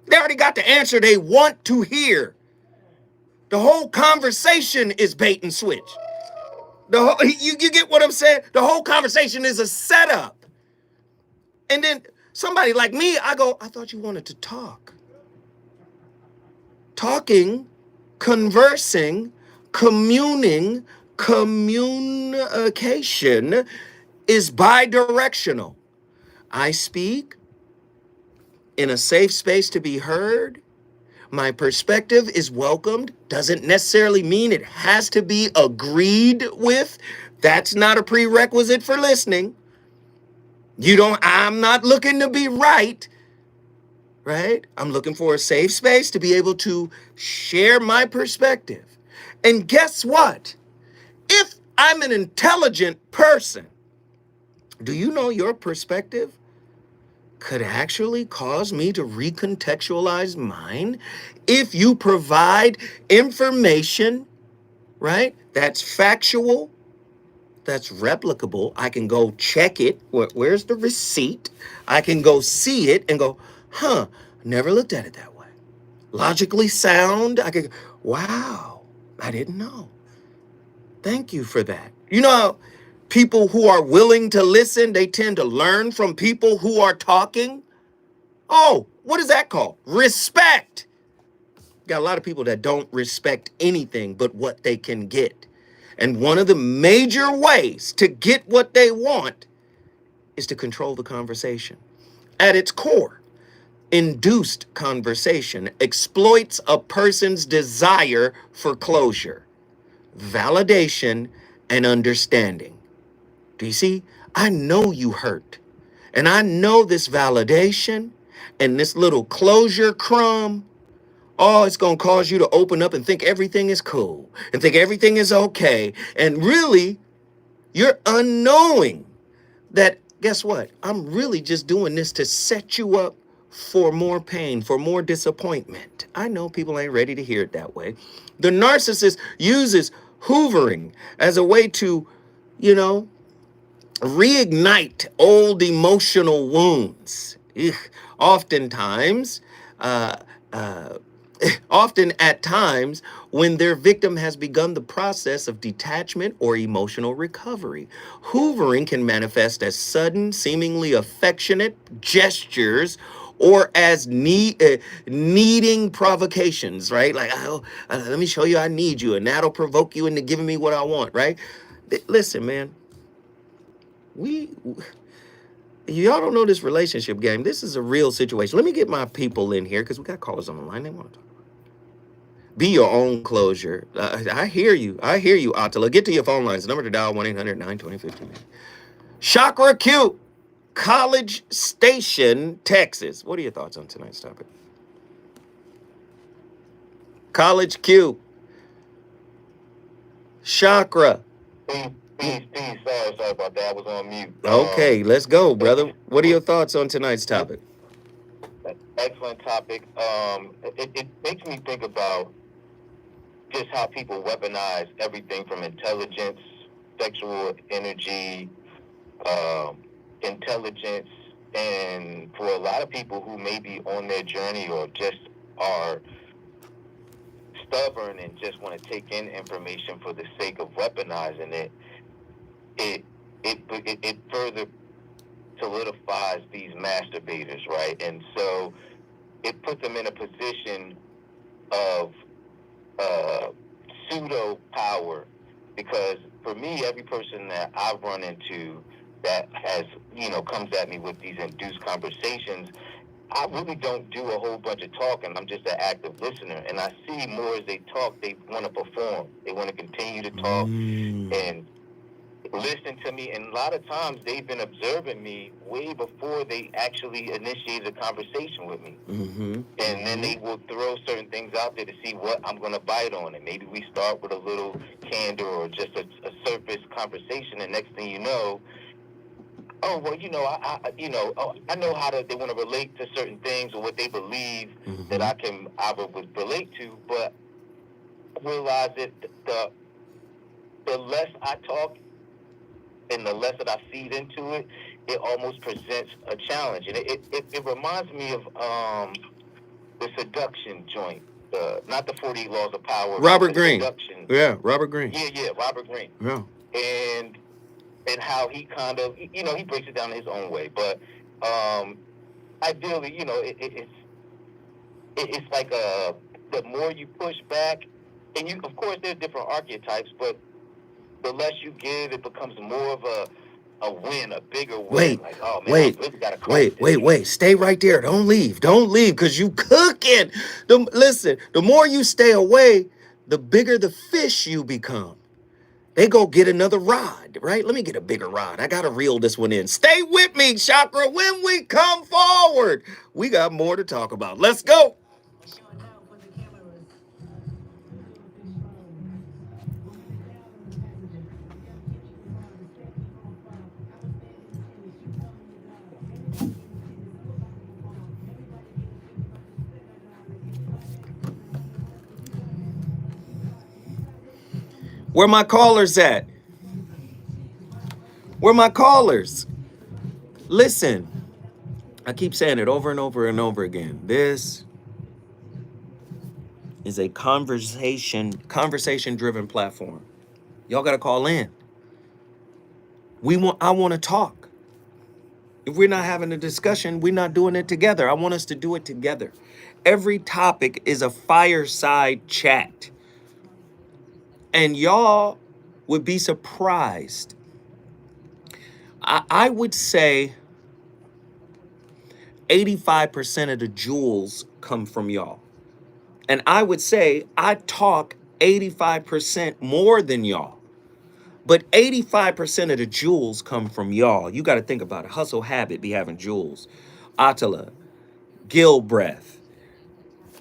They already got the answer they want to hear. The whole conversation is bait and switch. You get what I'm saying? The whole conversation is a setup. And then somebody like me, I go, I thought you wanted to talk. Talking, conversing, communication is bidirectional. I speak in a safe space to be heard. My perspective is welcomed. Doesn't necessarily mean it has to be agreed with. That's not a prerequisite for listening. I'm not looking to be right? I'm looking for a safe space to be able to share my perspective. And guess what? If I'm an intelligent person, do you know your perspective could actually cause me to recontextualize mine if you provide information, that's factual, that's replicable. I can go check it. Where's the receipt? I can go see it and go, never looked at it that way. Logically sound. I could, wow, I didn't know. Thank you for that. You know how people who are willing to listen, they tend to learn from people who are talking? Oh, what is that called? Respect. Got a lot of people that don't respect anything but what they can get. And one of the major ways to get what they want is to control the conversation. At its core, induced conversation exploits a person's desire for closure, validation, and understanding. Do you see? I know you hurt. And I know this validation and this little closure crumb, it's going to cause you to open up and think everything is cool and think everything is okay. And really, you're unknowing that, guess what? I'm really just doing this to set you up for more pain, for more disappointment. I know people ain't ready to hear it that way. The narcissist uses hoovering as a way to, reignite old emotional wounds. Oftentimes, often at times when their victim has begun the process of detachment or emotional recovery. Hoovering can manifest as sudden, seemingly affectionate gestures or as needing provocations, right? Like, let me show you I need you, and that'll provoke you into giving me what I want, right? Listen, man, y'all don't know this relationship game. This is a real situation. Let me get my people in here because we got callers on the line. They want to talk. Be your own closure. I hear you. Attila. Get to your phone lines. The number to dial 1-800-920-15. Chakra Q, College Station, Texas. What are your thoughts on tonight's topic? College Q. Chakra. Peace. Sorry about that. I was on mute. Okay, let's go, brother. What are your thoughts on tonight's topic? Excellent topic. It makes me think about just how people weaponize everything from intelligence, sexual energy, intelligence, and for a lot of people who may be on their journey or just are stubborn and just want to take in information for the sake of weaponizing it further solidifies these masturbators, right? And so it puts them in a position of pseudo power Because for me, every person that I run into that has, comes at me with these induced conversations, I really don't do a whole bunch of talking. I'm just an active listener. And I see more as they talk, they want to perform. They want to continue to talk and listen to me. And a lot of times they've been observing me way before they actually initiated a conversation with me. And then they will throw certain things out there to see what I'm going to bite on. And maybe we start with a little candor or just a surface conversation. And next thing you know, oh, well, I know how they want to relate to certain things or what they believe that I would relate to, but I realize that the less I talk and the less that I feed into it, it almost presents a challenge. And it reminds me of the seduction joint, not the 48 Laws of Power. Robert Greene. Seduction. Yeah, Robert Greene. Yeah, Robert Greene. Yeah. And how he kind of, he breaks it down in his own way. But ideally, it's like the more you push back, and of course, there's different archetypes, but the less you give, it becomes more of a win, a bigger win. Wait, like, oh, man, wait. Stay right there. Don't leave, because you cooking. Listen, the more you stay away, the bigger the fish you become. They go get another rod, right? Let me get a bigger rod. I got to reel this one in. Stay with me, Chakra. When we come forward, we got more to talk about. Let's go. Where my callers at? Where my callers? Listen, I keep saying it over and over and over again. This is a conversation-driven platform. Y'all got to call in. I want to talk. If we're not having a discussion, we're not doing it together. I want us to do it together. Every topic is a fireside chat. And y'all would be surprised. I would say 85% of the jewels come from y'all. And I would say I talk 85% more than y'all. But 85% of the jewels come from y'all. You got to think about it. Hustle Habit be having jewels. Attila, Gilbreth,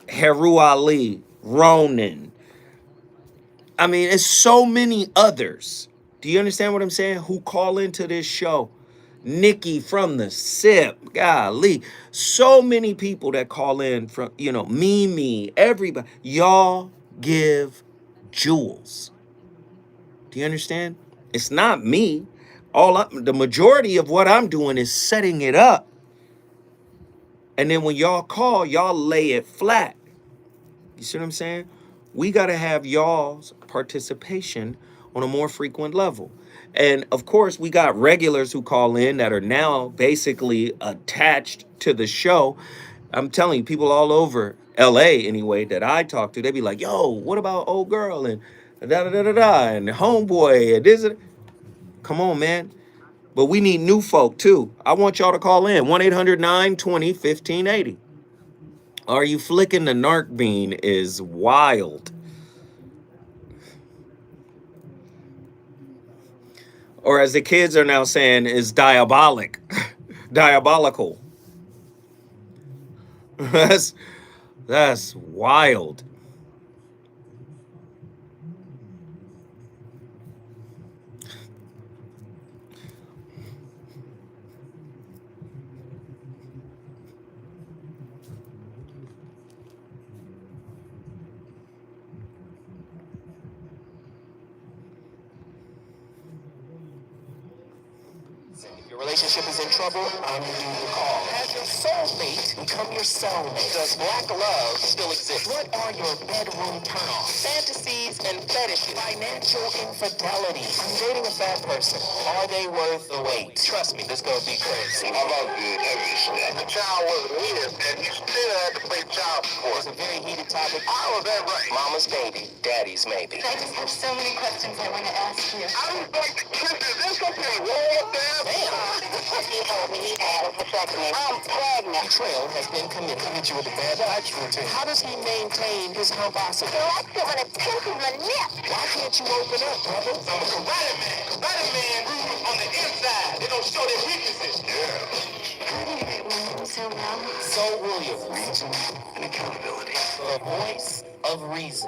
Heru Ali, Ronan. I mean, it's so many others. Do you understand what I'm saying? Who call into this show? Nikki from the SIP. Golly. So many people that call in from, Mimi, everybody. Y'all give jewels. Do you understand? It's not me. The majority of what I'm doing is setting it up. And then when y'all call, y'all lay it flat. You see what I'm saying? We got to have y'all's participation on a more frequent level. And of course, we got regulars who call in that are now basically attached to the show. I'm telling you, people all over LA anyway that I talk to, they be like, yo, what about old girl and da-da-da-da-da and homeboy and this. Come on, man. But we need new folk too. I want y'all to call in 1-800-920-1580. Are you flicking the narc bean is wild. Or as the kids are now saying, is diabolic. Diabolical. That's wild. Your relationship is in trouble, I'm the dude to call. Has your soulmate become your cellmate? Does black love still exist? What are your bedroom turn-offs? Fantasies and fetishes. Financial infidelity. I'm dating a fat person. Are they worth the wait? Trust me, this gonna be crazy. How about the heavy stuff? The child wasn't his, and you still had to pay child support. It's a very heated topic. How is that right? Mama's baby, daddy's maybe. I just have so many questions I want to ask you. I was like, is this okay? Roll up there? Damn! I'm pregnant. Betrayal has been committed. Hit you with a bad touch routine. How does he maintain his humposity? I still want to pinch my nip. Why can't you open up, brother? I'm a karate man on the inside. They don't show their weaknesses. Yeah. How do you get women so well? So Williams. Reason and accountability. The voice of reason.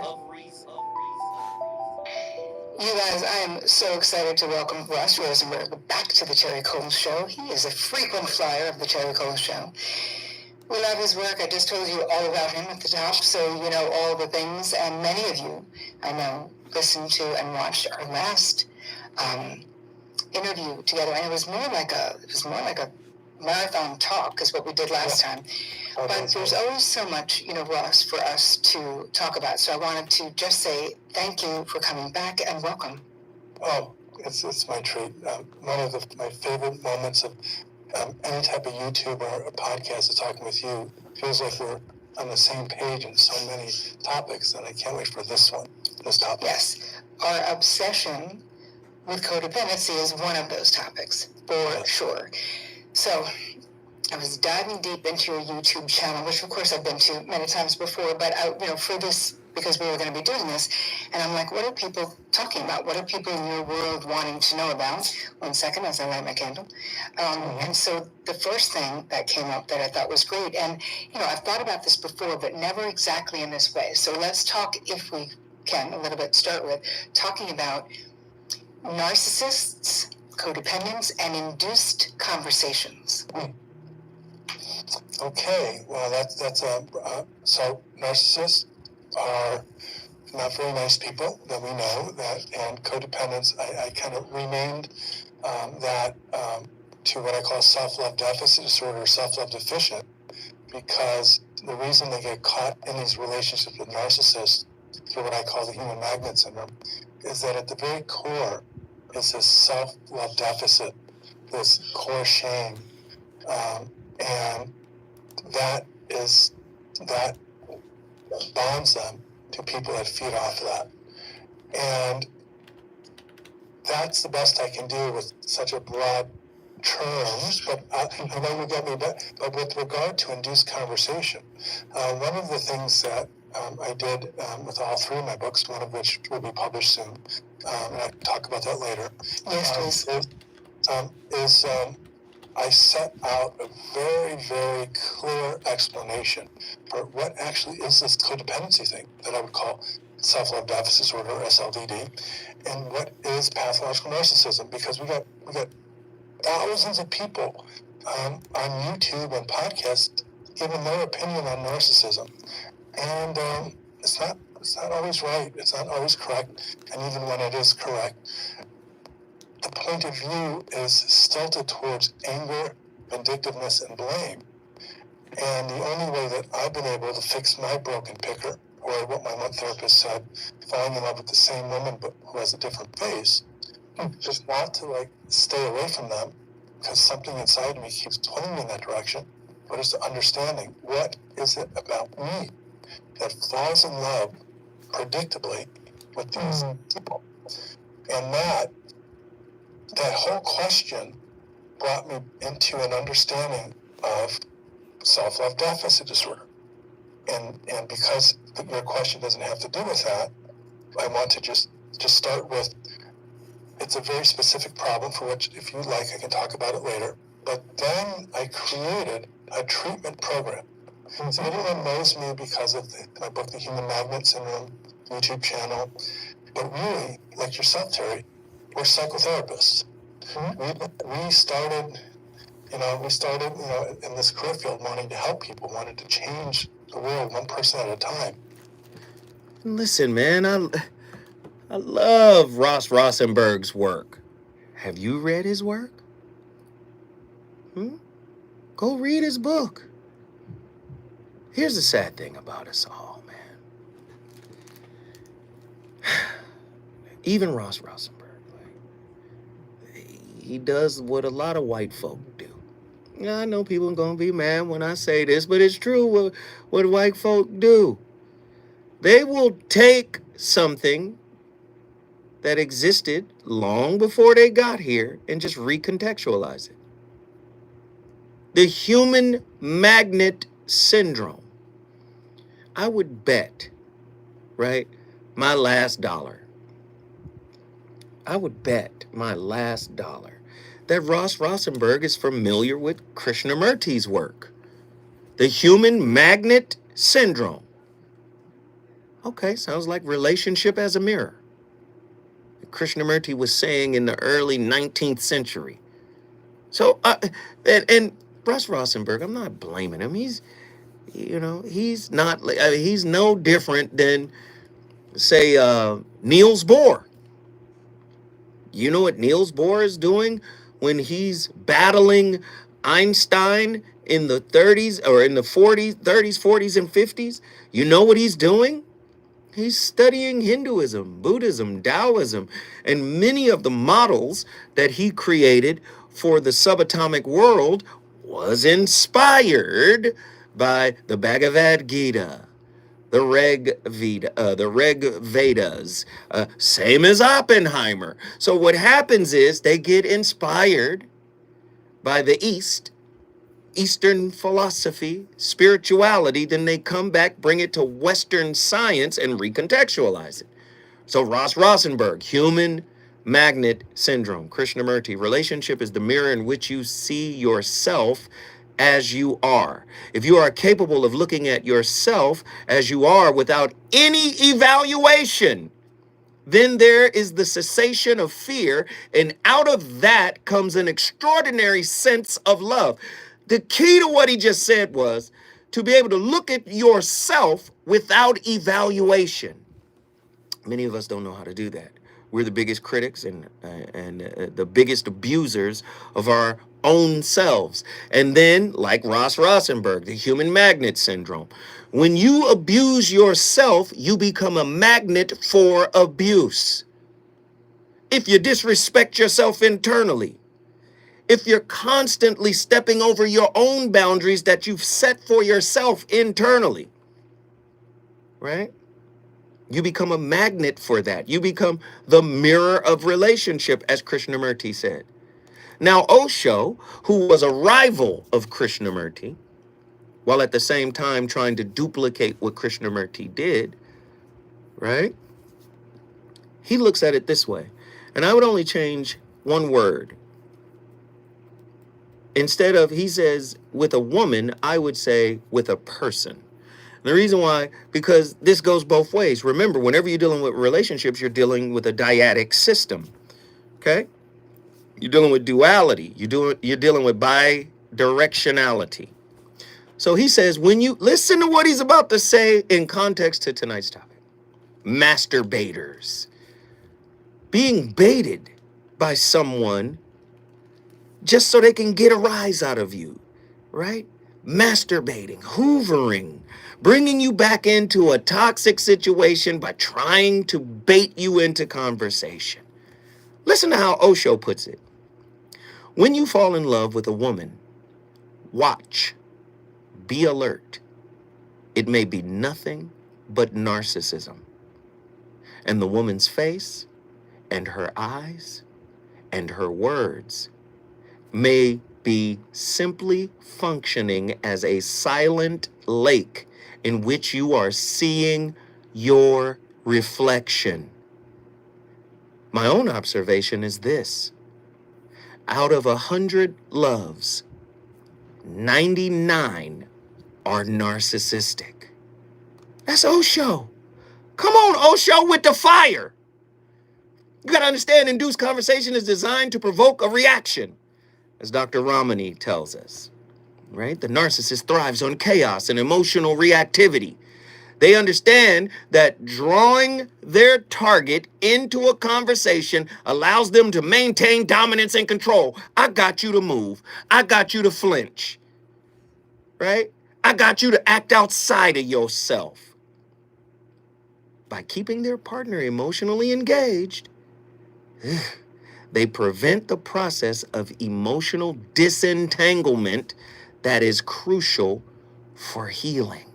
You guys, I am so excited to welcome Russ Rosenberg back to the Terry Coles Show. He is a frequent flyer of the Terry Coles Show. We love his work. I just told you all about him at the top, so you know all the things. And many of you, I know, listened to and watched our last interview together. And it was more like a marathon talk, is what we did last time. But there's always so much, Ross, for us to talk about. So I wanted to just say thank you for coming back and welcome. Oh, it's my treat. One of my favorite moments of any type of YouTube or a podcast is talking with you. Feels like we're on the same page in so many topics, and I can't wait for this topic. Yes, our obsession with codependency is one of those topics, for sure. So I was diving deep into your YouTube channel, which of course I've been to many times before, but for this, because we were going to be doing this, and I'm like, what are people talking about? What are people in your world wanting to know about? 1 second, as I light my candle. And so the first thing that came up that I thought was great, and I've thought about this before, but never exactly in this way. So let's talk, if we can, a little bit, start with talking about narcissists, codependents, and induced conversations. Okay, well that's so narcissists are not very nice people that we know, and codependents, I kind of renamed that to what I call self-love deficit disorder, self-love deficient, because the reason they get caught in these relationships with narcissists through what I call the human magnet syndrome is that at the very core is this self-love deficit, this core shame, and that bonds them to people that feed off of that. And that's the best I can do with such a broad terms, but I know you get me. But with regard to induced conversation, one of the things that I did with all three of my books, one of which will be published soon, and I can talk about that later. Yes, please. Is I set out a very, very clear explanation for what actually is this codependency thing that I would call self-love deficit disorder, or SLDD, and what is pathological narcissism, because we got thousands of people on YouTube and podcasts giving their opinion on narcissism, and it's not always right, it's not always correct, and even when it is correct, the point of view is stilted towards anger, vindictiveness, and blame. And the only way that I've been able to fix my broken picker, or what my one therapist said, falling in love with the same woman but who has a different face, is not to stay away from them, because something inside me keeps pulling me in that direction, but it's understanding what is it about me that falls in love predictably with these people. And that whole question brought me into an understanding of self-love deficit disorder. And because your question doesn't have to do with that, I want to just start with, it's a very specific problem for which, if you like, I can talk about it later. But then I created a treatment program. So everyone knows me because of my book, The Human Magnet Syndrome, YouTube channel. But really, like yourself, Terry, we're psychotherapists. We started in this career field wanting to help people, wanting to change the world one person at a time. Listen, man, I love Ross Rosenberg's work. Have you read his work? Go read his book. Here's the sad thing about us all, man. Even Ross Rosenberg, he does what a lot of white folk do. Yeah, I know people are going to be mad when I say this, but it's true what white folk do. They will take something that existed long before they got here and just recontextualize it. The human magnet syndrome. I would bet, right, my last dollar. I would bet my last dollar that Ross Rosenberg is familiar with Krishnamurti's work. The human magnet syndrome. Okay, sounds like relationship as a mirror. Krishnamurti was saying in the early 19th century. So, and Ross Rosenberg, I'm not blaming him. He's he's no different than, say, Niels Bohr. You know what Niels Bohr is doing when he's battling Einstein in the 30s or in the 30s, 40s, and 50s? You know what he's doing? He's studying Hinduism, Buddhism, Taoism, and many of the models that he created for the subatomic world was inspired by the Bhagavad Gita, the Rig Vedas, same as Oppenheimer. So what happens is they get inspired by the Eastern philosophy, spirituality, then they come back, bring it to Western science and recontextualize it. So Ross Rosenberg, human magnet syndrome, Krishnamurti, relationship is the mirror in which you see yourself as you are. If you are capable of looking at yourself as you are without any evaluation, then there is the cessation of fear, and out of that comes an extraordinary sense of love. The key to what he just said was to be able to look at yourself without evaluation. Many of us don't know how to do that. We're the biggest critics and the biggest abusers of our own selves. And then, like Ross Rosenberg, the human magnet syndrome, when you abuse yourself, you become a magnet for abuse. If you disrespect yourself internally, if you're constantly stepping over your own boundaries that you've set for yourself internally, right? You become a magnet for that. You become the mirror of relationship, as Krishnamurti said. Now, Osho, who was a rival of Krishnamurti, while at the same time trying to duplicate what Krishnamurti did, right? He looks at it this way. And I would only change one word. Instead of, he says, with a woman, I would say with a person. And the reason why, because this goes both ways. Remember, whenever you're dealing with relationships, you're dealing with a dyadic system. Okay? You're dealing with duality. You're dealing with bidirectionality. So he says, when you listen to what he's about to say in context to tonight's topic, masturbators, being baited by someone just so they can get a rise out of you, right? Masturbating, hoovering, bringing you back into a toxic situation by trying to bait you into conversation. Listen to how Osho puts it. When you fall in love with a woman, watch, be alert. It may be nothing but narcissism. And the woman's face and her eyes and her words may be simply functioning as a silent lake in which you are seeing your reflection. My own observation is this. Out of 100 loves, 99 are narcissistic. That's Osho. Come on, Osho, with the fire. You got to understand, induced conversation is designed to provoke a reaction, as Dr. Ramani tells us, right? The narcissist thrives on chaos and emotional reactivity. They understand that drawing their target into a conversation allows them to maintain dominance and control. I got you to move. I got you to flinch, right? I got you to act outside of yourself. By keeping their partner emotionally engaged, they prevent the process of emotional disentanglement that is crucial for healing.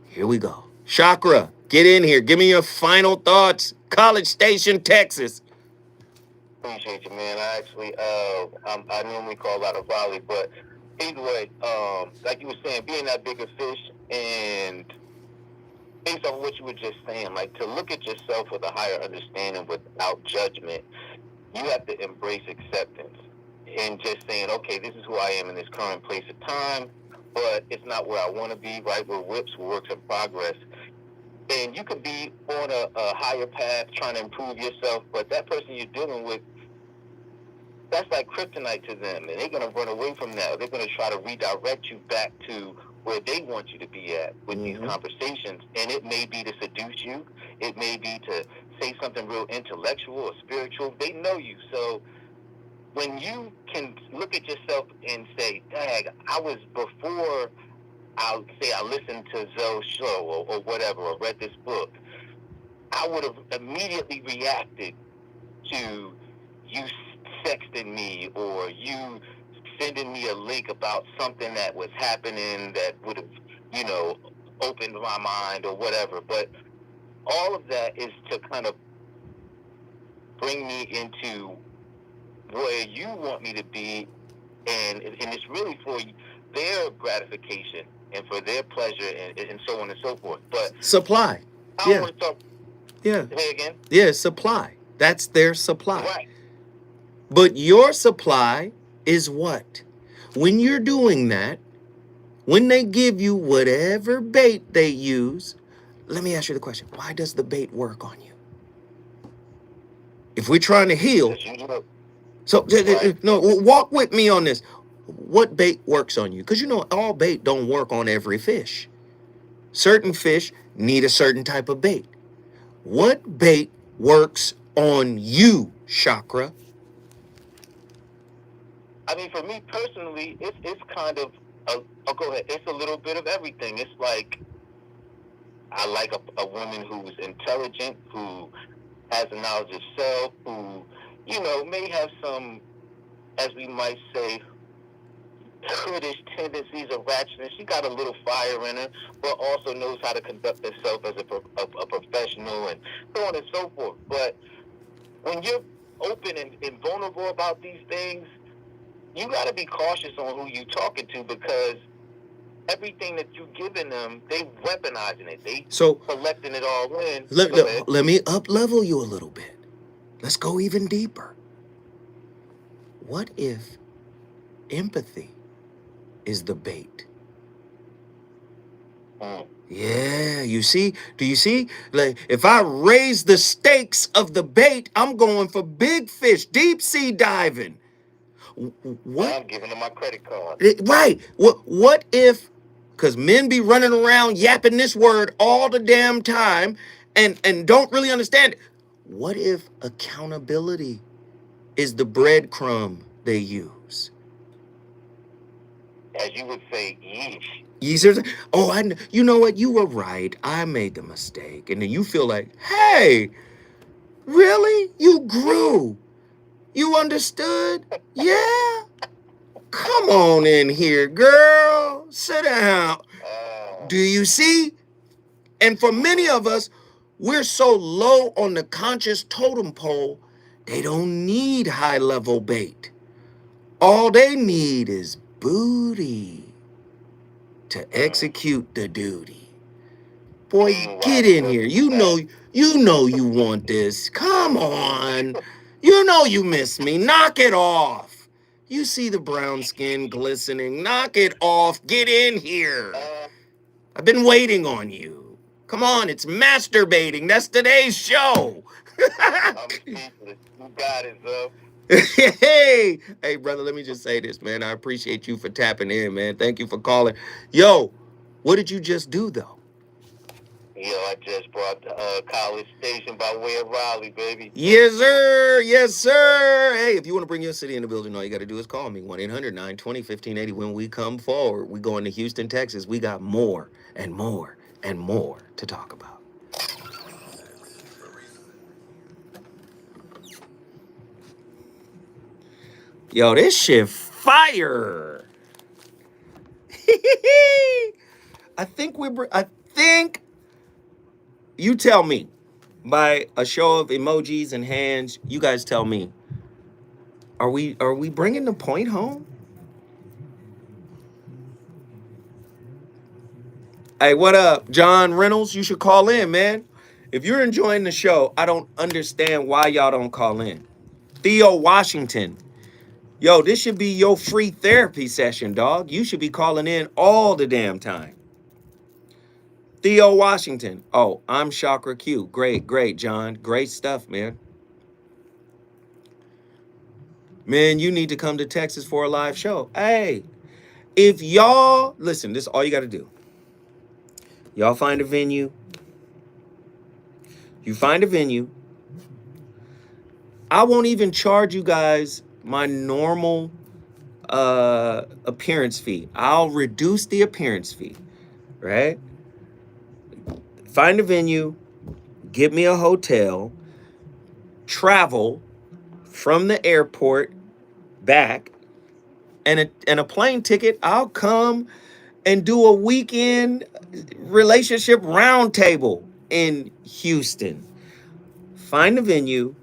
Here we go. Chakra, get in here. Give me your final thoughts. College Station, Texas. Appreciate you, man. I actually, I normally call out a volley, but either way, like you were saying, being that bigger fish, and based on what you were just saying, like to look at yourself with a higher understanding without judgment, you have to embrace acceptance and just saying, okay, this is who I am in this current place of time, but it's not where I want to be, right? We're whips, we're works in progress. And you could be on a higher path trying to improve yourself, but that person you're dealing with, that's like kryptonite to them, and they're going to run away from that. They're going to try to redirect you back to where they want you to be at with these conversations. And it may be to seduce you. It may be to say something real intellectual or spiritual. They know you. So when you can look at yourself and say, dang, I was before I'll say I listened to Zoe's show or whatever, or read this book, I would have immediately reacted to you sexting me or you sending me a link about something that was happening that would have, you know, opened my mind or whatever. But all of that is to kind of bring me into where you want me to be, and it's really for their gratification and for their pleasure and so on and so forth. But supply. I don't want to talk. Yeah. Say again? Yeah, supply. That's their supply. Right. But your supply is what? When you're doing that, when they give you whatever bait they use, let me ask you the question. Why does the bait work on you? If we're trying to heal, so no, walk with me on this. What bait works on you? Because you know all bait don't work on every fish. Certain fish need a certain type of bait. What bait works on you, Chakra? I mean, for me personally, it's kind of, oh, go ahead. It's a little bit of everything. It's like, I like a woman who's intelligent, who has a knowledge of self, who, you know, may have some, as we might say, hoodish tendencies or ratchetness. She got a little fire in her, but also knows how to conduct herself as a professional and so on and so forth. But when you're open and vulnerable about these things, you got to be cautious on who you're talking to, because everything that you're giving them, they weaponizing it. They collecting it all in. Let me up-level you a little bit. Let's go even deeper. What if empathy is the bait? Yeah, you see? Do you see? Like, if I raise the stakes of the bait, I'm going for big fish, deep sea diving. What? I'm giving them my credit card. Right. What if, because men be running around yapping this word all the damn time and don't really understand it. What if accountability is the breadcrumb they use? As you would say, yeesh. You know what? You were right. I made the mistake. And then you feel like, hey, really? You grew. You understood? Yeah? Come on in here, girl. Sit down. Do you see? And for many of us, we're so low on the conscious totem pole, they don't need high-level bait. All they need is booty to execute the duty. Boy, get in here. You know you want this. Come on. You know you miss me. Knock it off. You see the brown skin glistening. Knock it off. Get in here. I've been waiting on you. Come on, it's masturbating. That's today's show. I'm speechless. You got it, Zo. Hey, brother, let me just say this, man. I appreciate you for tapping in, man. Thank you for calling. Yo, What did you just do, though? Yo, I just brought the College Station by way of Raleigh, baby. Yes, sir. Yes, sir. Hey, if you want to bring your city in the building, all you got to do is call me, 1-800-920-1580. When we come forward, we going to Houston, Texas. We got more and more and more to talk about. Yo, this shit fire. I think you tell me by a show of emojis and hands. You guys tell me. Are we bringing the point home? Hey, what up, John Reynolds? You should call in, man. If you're enjoying the show, I don't understand why y'all don't call in. Theo Washington. Yo, this should be your free therapy session, dog. You should be calling in all the damn time. Theo Washington. Oh, I'm Chakra Q. Great, John. Great stuff, man. Man, you need to come to Texas for a live show. Hey, if y'all, listen, this is all you got to do. Y'all find a venue. You find a venue. I won't even charge you guys my normal appearance fee. I'll reduce the appearance fee, right? Find a venue, get me a hotel, travel from the airport back, and a plane ticket. I'll come and do a weekend relationship roundtable in Houston. Find a venue,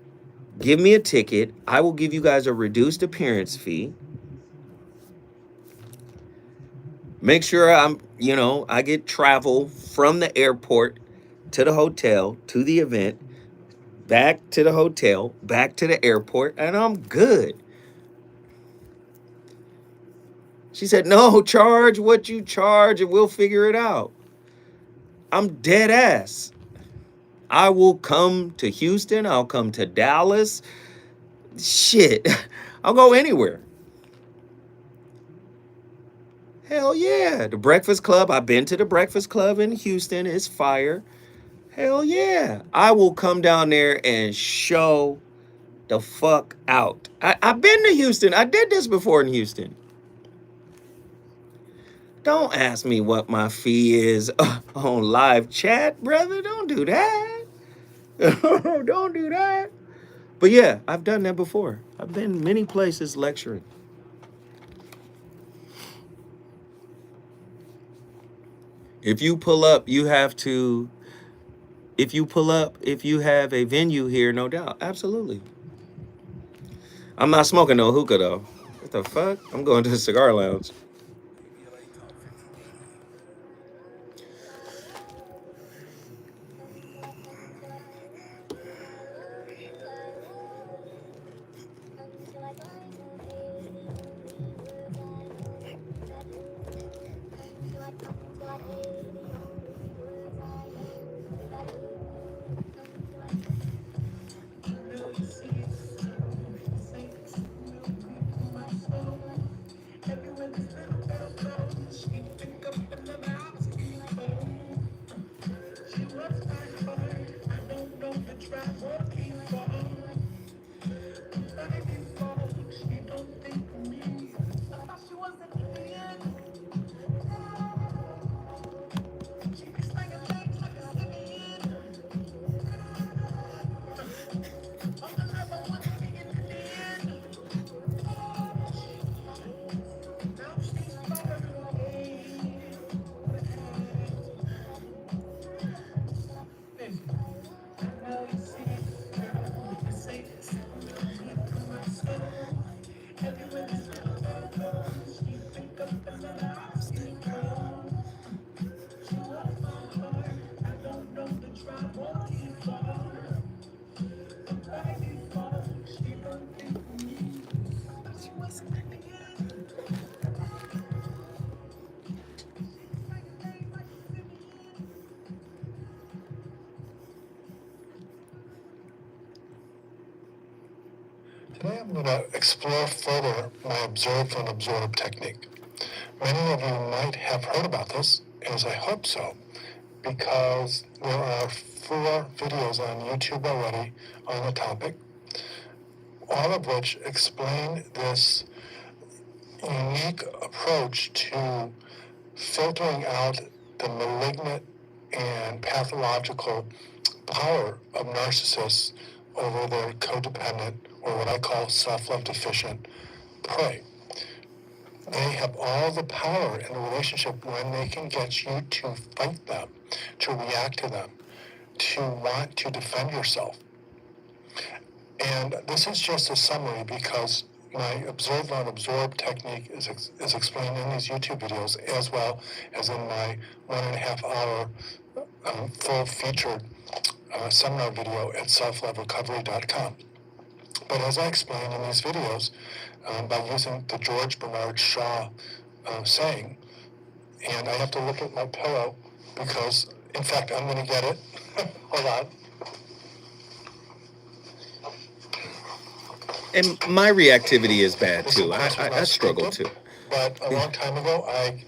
give me a ticket. I will give you guys a reduced appearance fee. Make sure I get travel from the airport to the hotel, to the event, back to the hotel, back to the airport, and I'm good. She said, no, charge what you charge and we'll figure it out. I'm dead ass. I will come to Houston. I'll come to Dallas. Shit, I'll go anywhere. Hell yeah. The Breakfast Club. I've been to the Breakfast Club in Houston. It's fire. Hell yeah. I will come down there and show the fuck out. I've been to Houston. I did this before in Houston. Don't ask me what my fee is on live chat, brother. Don't do that. Don't do that. But yeah, I've done that before. I've been many places lecturing. If you pull up, you have to. If you pull up, if you have a venue here, no doubt. Absolutely. I'm not smoking no hookah, though. What the fuck? I'm going to the cigar lounge. Today I'm going to explore further my observe and absorb technique. Many of you might have heard about this, is I hope so, because there are 4 videos on YouTube already on the topic, all of which explain this unique approach to filtering out the malignant and pathological power of narcissists over their codependent, or what I call self-love deficient prey. They have all the power in the relationship when they can get you to fight them, to react to them, to want to defend yourself. And this is just a summary because my observe on absorb technique is explained in these YouTube videos as well as in my 1.5 hour full featured seminar video at selfloverecovery.com. But as I explained in these videos, by using the George Bernard Shaw saying, and I have to look at my pillow because, in fact, I'm going to get it. Hold on. And my reactivity is bad too. I struggle too. But a long time ago, I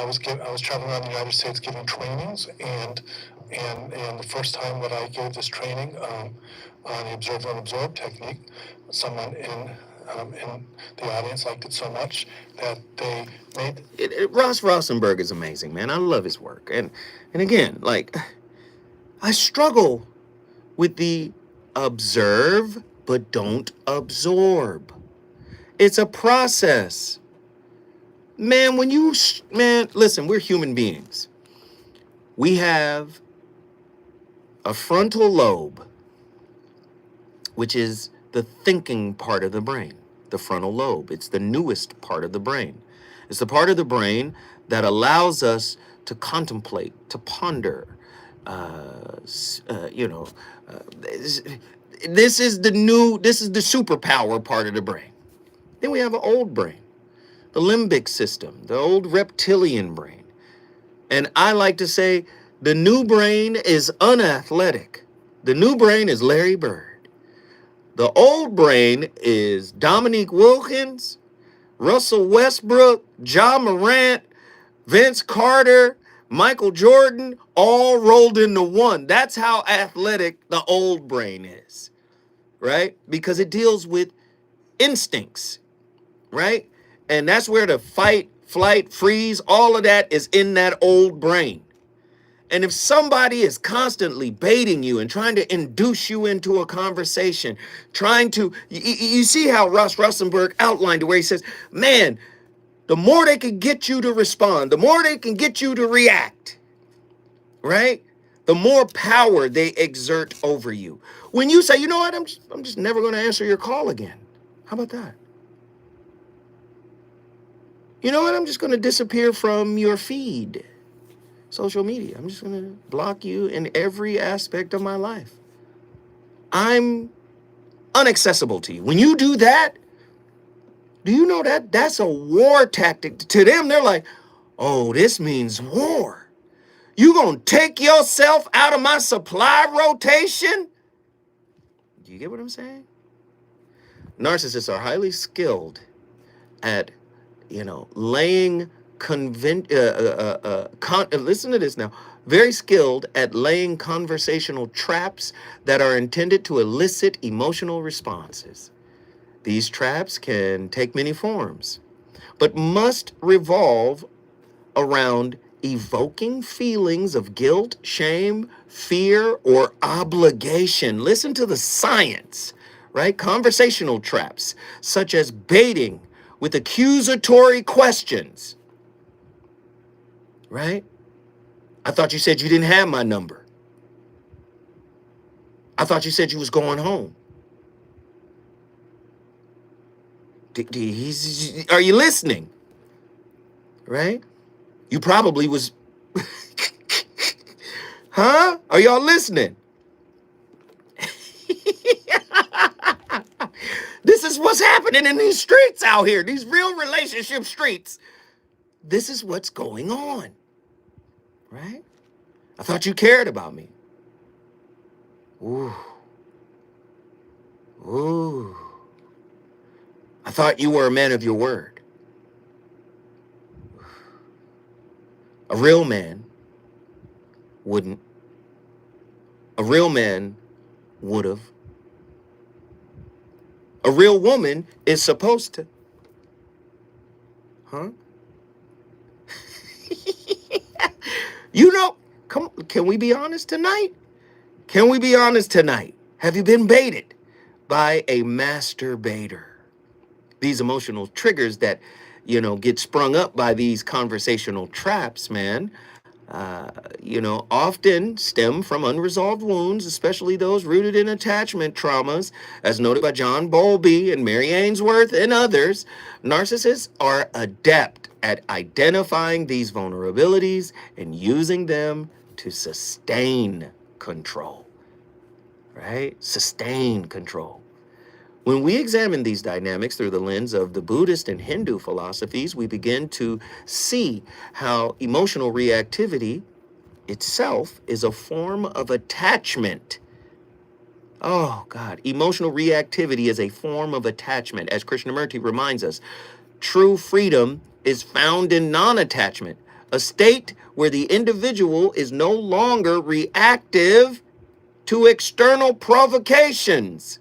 was traveling around the United States giving trainings, and the first time that I gave this training on the observe and absorb technique, someone in the audience liked it so much that they made Ross Rosenberg is amazing, man. I love his work, and again, like, I struggle with the observe but don't absorb. It's a process. Man, listen, we're human beings. We have a frontal lobe, which is the thinking part of the brain. The frontal lobe. It's the newest part of the brain. It's the part of the brain that allows us to contemplate, to ponder. This is the superpower part of the brain. Then we have an old brain, the limbic system, the old reptilian brain. And I like to say the new brain is unathletic. The new brain is Larry Bird. The old brain is Dominique Wilkins, Russell Westbrook, Ja Morant, Vince Carter, Michael Jordan, all rolled into one. That's how athletic the old brain is, right? Because it deals with instincts, right? And that's where the fight, flight, freeze, all of that is in that old brain. And if somebody is constantly baiting you and trying to induce you into a conversation, you see how Ross Rosenberg outlined it, where he says, man, the more they can get you to respond, the more they can get you to react, right? The more power they exert over you. When you say, you know what, I'm just never going to answer your call again. How about that? You know what, I'm just going to disappear from your feed. Social media. I'm just going to block you in every aspect of my life. I'm inaccessible to you. When you do that, do you know that that's a war tactic? To them, they're like, oh, this means war. You going to take yourself out of my supply rotation? Do you get what I'm saying? Narcissists are highly skilled at, laying listen to this now. Very skilled at laying conversational traps that are intended to elicit emotional responses. These traps can take many forms, but must revolve around evoking feelings of guilt, shame, fear, or obligation. Listen to the science, right? Conversational traps, such as baiting with accusatory questions. Right? I thought you said you didn't have my number. I thought you said you was going home. Are you listening? Right? You probably was. Huh? Are y'all listening? This is what's happening in these streets out here, these real relationship streets. This is what's going on. Right? I thought you cared about me. Ooh. Ooh. I thought you were a man of your word. A real man wouldn't. A real man would have. A real woman is supposed to. Huh? You know, can we be honest tonight? Can we be honest tonight? Have you been baited by a masturbator? These emotional triggers that, get sprung up by these conversational traps, man, often stem from unresolved wounds, especially those rooted in attachment traumas, as noted by John Bowlby and Mary Ainsworth and others. Narcissists are adept at identifying these vulnerabilities and using them to sustain control, right? Sustain control. When we examine these dynamics through the lens of the Buddhist and Hindu philosophies, we begin to see how emotional reactivity itself is a form of attachment. Oh, God. Emotional reactivity is a form of attachment. As Krishnamurti reminds us, true freedom is found in non-attachment, a state where the individual is no longer reactive to external provocations.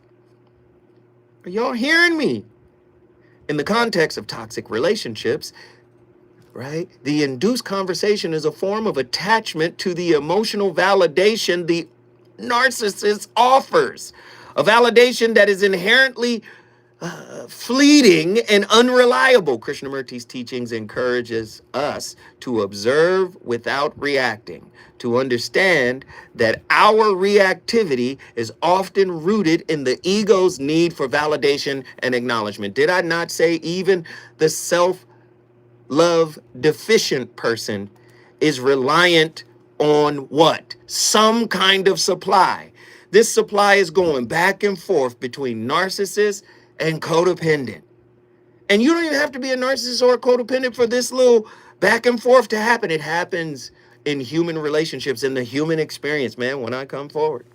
Are y'all hearing me? In the context of toxic relationships, right? The induced conversation is a form of attachment to the emotional validation the narcissist offers, a validation that is inherently fleeting and unreliable. Krishnamurti's teachings encourages us to observe without reacting, to understand that our reactivity is often rooted in the ego's need for validation and acknowledgement. Did I not say even the self-love deficient person is reliant on what? Some kind of supply. This supply is going back and forth between narcissists and codependent. And you don't even have to be a narcissist or a codependent for this little back and forth to happen. It happens in human relationships, in the human experience, man. When I come forward,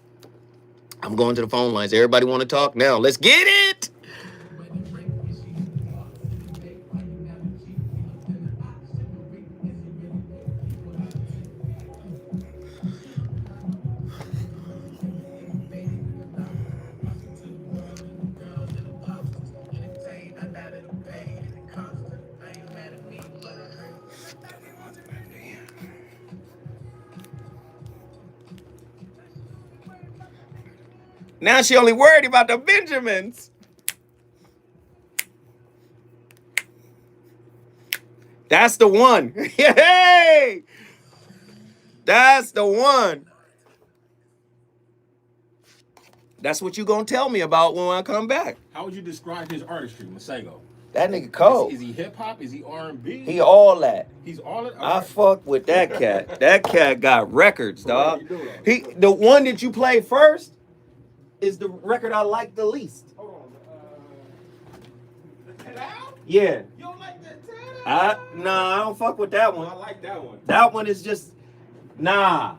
I'm going to the phone lines. Everybody want to talk now? Let's get it. Now she only worried about the Benjamins. That's the one. Hey! That's the one. That's what you gonna tell me about when I come back. How would you describe his artistry, Masego? That nigga cold. Is he hip hop? Is he R&B? He all that. He's all it. I fuck with that cat. That cat got records, dog. The one that you played first is the record I like the least. Hold on. The Ted Out? Yeah. You don't like that Ted Out? Nah, I don't fuck with that one. I like that one. That one is just nah.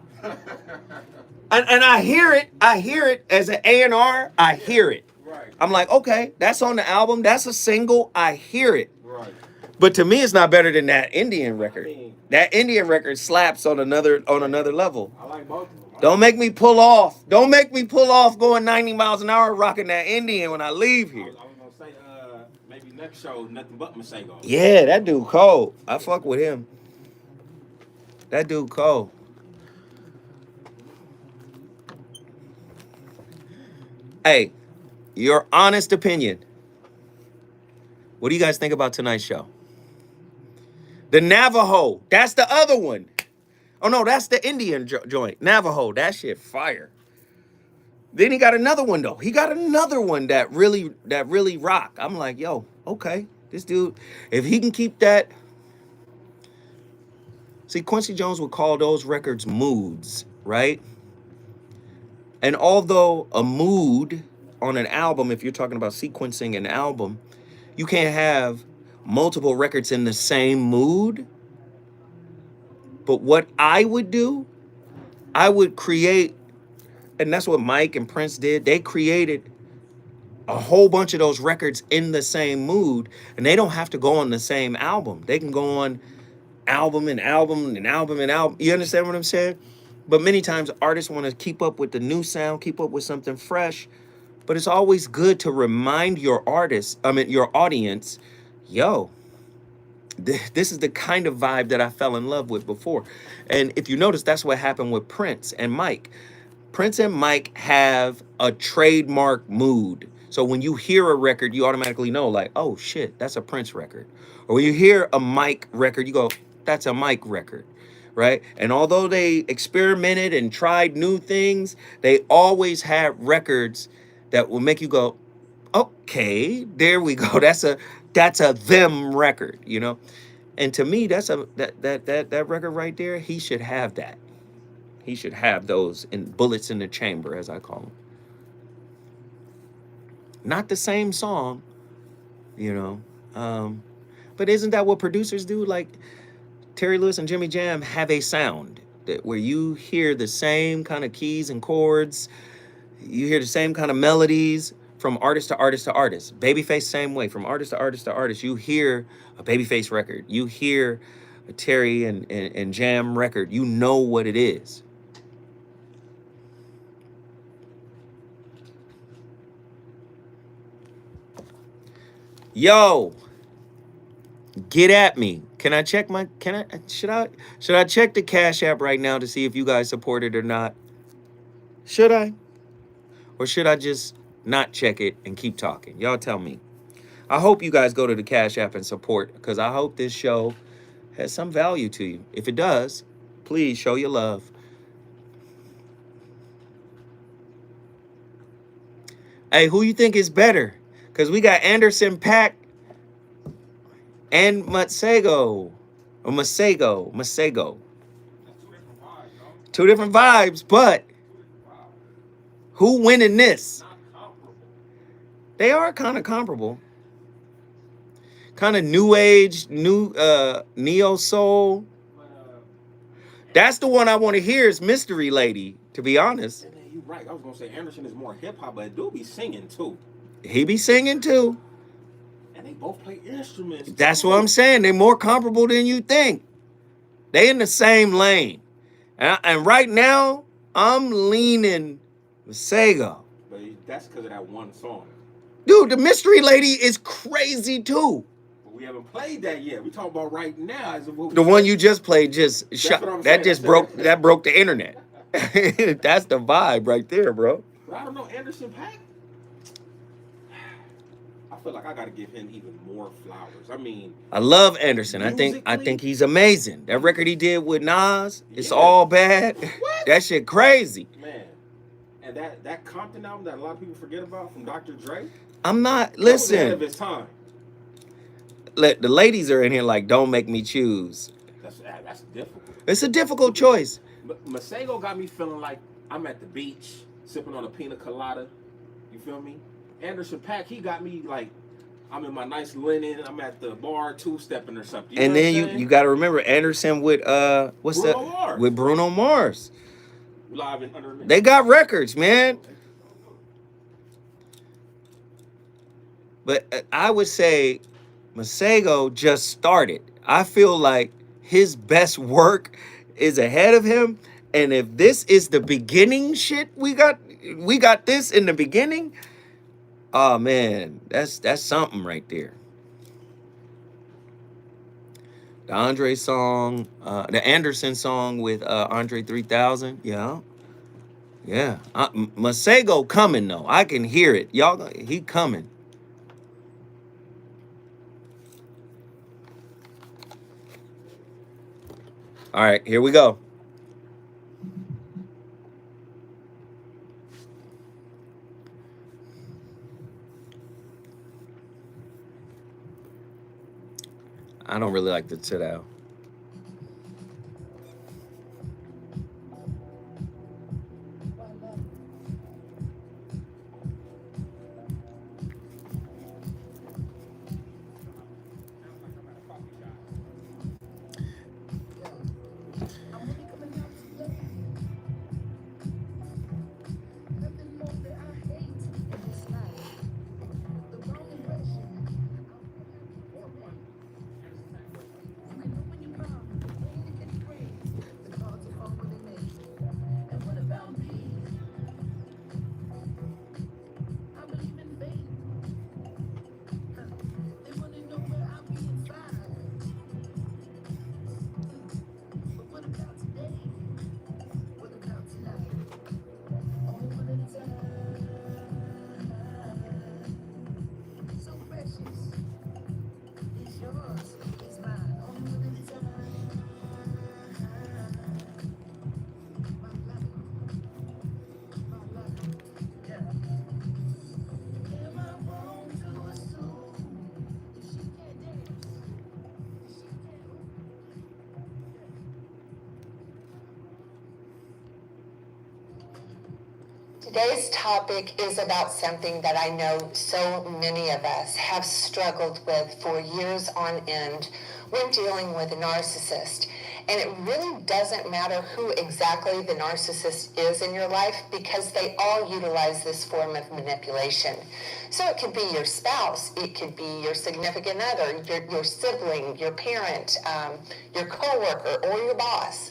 And I hear it as an A&R, I hear it. Right. I'm like, okay, that's on the album, that's a single, I hear it. Right. But to me, it's not better than that Indian record. That Indian record slaps on another level. I like both of them. Don't make me pull off. Don't make me pull off going 90 miles an hour rocking that Indian when I leave here. I was gonna say, maybe next show, nothing but Masego. Yeah, that dude cold. I fuck with him. That dude cold. Hey, your honest opinion. What do you guys think about tonight's show? The Navajo. That's the other one. Oh, no, that's the Indian joint. Navajo. That shit fire. Then he got another one, though. He got another one that really rock. I'm like, yo, okay. This dude, if he can keep that. See, Quincy Jones would call those records moods, right? And although a mood on an album, if you're talking about sequencing an album, you can't have multiple records in the same mood. But what I would do, I would create, and that's what Mike and Prince did. They created a whole bunch of those records in the same mood, and they don't have to go on the same album. They can go on album and album and album and album. You understand what I'm saying? But many times artists want to keep up with the new sound, keep up with something fresh. But it's always good to remind your your audience, yo, this is the kind of vibe that I fell in love with before. And if you notice, that's what happened with Prince and Mike. Prince and Mike have a trademark mood. So when you hear a record, you automatically know, like, oh shit, that's a Prince record. Or when you hear a Mike record, you go, that's a Mike record, right? And although they experimented and tried new things, they always had records that will make you go, okay, there we go. That's a them record, you know? And to me, that's that record right there, he should have that. He should have those in bullets in the chamber, as I call them. Not the same song, you know. But isn't that what producers do? Like Terry Lewis and Jimmy Jam have a sound where you hear the same kind of keys and chords. You hear the same kind of melodies from artist to artist to artist. Babyface, same way. From artist to artist to artist, you hear a Babyface record. You hear a Terry and Jam record. You know what it is. Yo, get at me. Should I check the Cash App right now to see if you guys support it or not? Should I? Or should I just not check it and keep talking? Y'all tell me. I hope you guys go to the Cash App and support, because I hope this show has some value to you. If it does, please show your love. Hey, who you think is better? Because we got Anderson .Paak and Masego. Or Masego. Two different vibes, but who winning this? They are kind of comparable. Kind of new age, neo soul. That's the one I want to hear is Mystery Lady, to be honest. You're right. I was going to say Anderson is more hip hop, but it do be singing too. He be singing too. And they both play instruments. That's what I'm saying. They're more comparable than you think. They in the same lane. And right now, I'm leaning Masego. But that's because of that one song. Dude, the Mystery Lady is crazy too. But we haven't played that yet. We talking about right now. The one you just played just broke the internet. That's the vibe right there, bro. But I don't know, Anderson .Paak. I feel like I gotta give him even more flowers. I mean, I love Anderson. I think he's amazing. That record he did with Nas, It's All Bad. What? That shit crazy. Man. And that Compton album that a lot of people forget about from Dr. Dre. I'm not That was ahead listen. of his time. The ladies are in here like, don't make me choose. That's difficult. It's a difficult choice. But Masego got me feeling like I'm at the beach sipping on a pina colada. You feel me? Anderson .Paak, he got me like I'm in my nice linen. I'm at the bar two-stepping or something. And then you got to remember Anderson with Bruno Mars. With Bruno Mars. Live and under. They got records, man. But I would say Masego just started. I feel like his best work is ahead of him. And if this is the beginning shit we got this in the beginning. Oh man, that's something right there. The Andre song, the Anderson song with Andre 3000, yeah. Masego coming though, I can hear it. Y'all, he coming. All right, here we go. I don't really like the sit out. Today's topic is about something that I know so many of us have struggled with for years on end when dealing with a narcissist. And it really doesn't matter who exactly the narcissist is in your life because they all utilize this form of manipulation. So it could be your spouse, it could be your significant other, your sibling, your parent, your coworker, or your boss.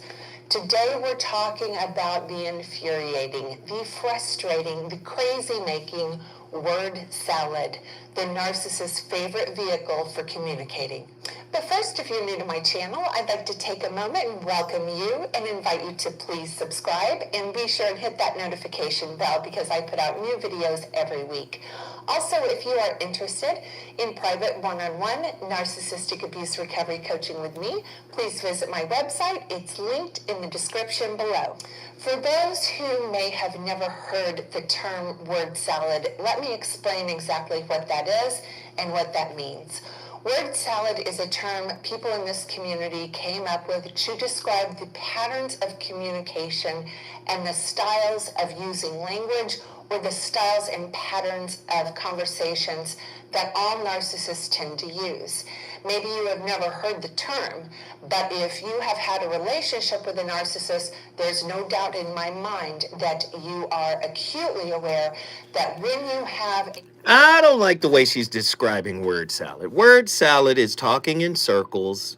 Today we're talking about the infuriating, the frustrating, the crazy-making word salad, the narcissist's favorite vehicle for communicating. But first, if you're new to my channel, I'd like to take a moment and welcome you and invite you to please subscribe and be sure and hit that notification bell because I put out new videos every week. Also, if you are interested in private one-on-one narcissistic abuse recovery coaching with me, please visit my website. It's linked in the description below. For those who may have never heard the term word salad, let me explain exactly what that is and what that means. Word salad is a term people in this community came up with to describe the patterns of communication and the styles of using language or the styles and patterns of conversations that all narcissists tend to use. Maybe you have never heard the term, but if you have had a relationship with a narcissist, there's no doubt in my mind that you are acutely aware that when you have... I don't like the way she's describing word salad. Word salad is talking in circles.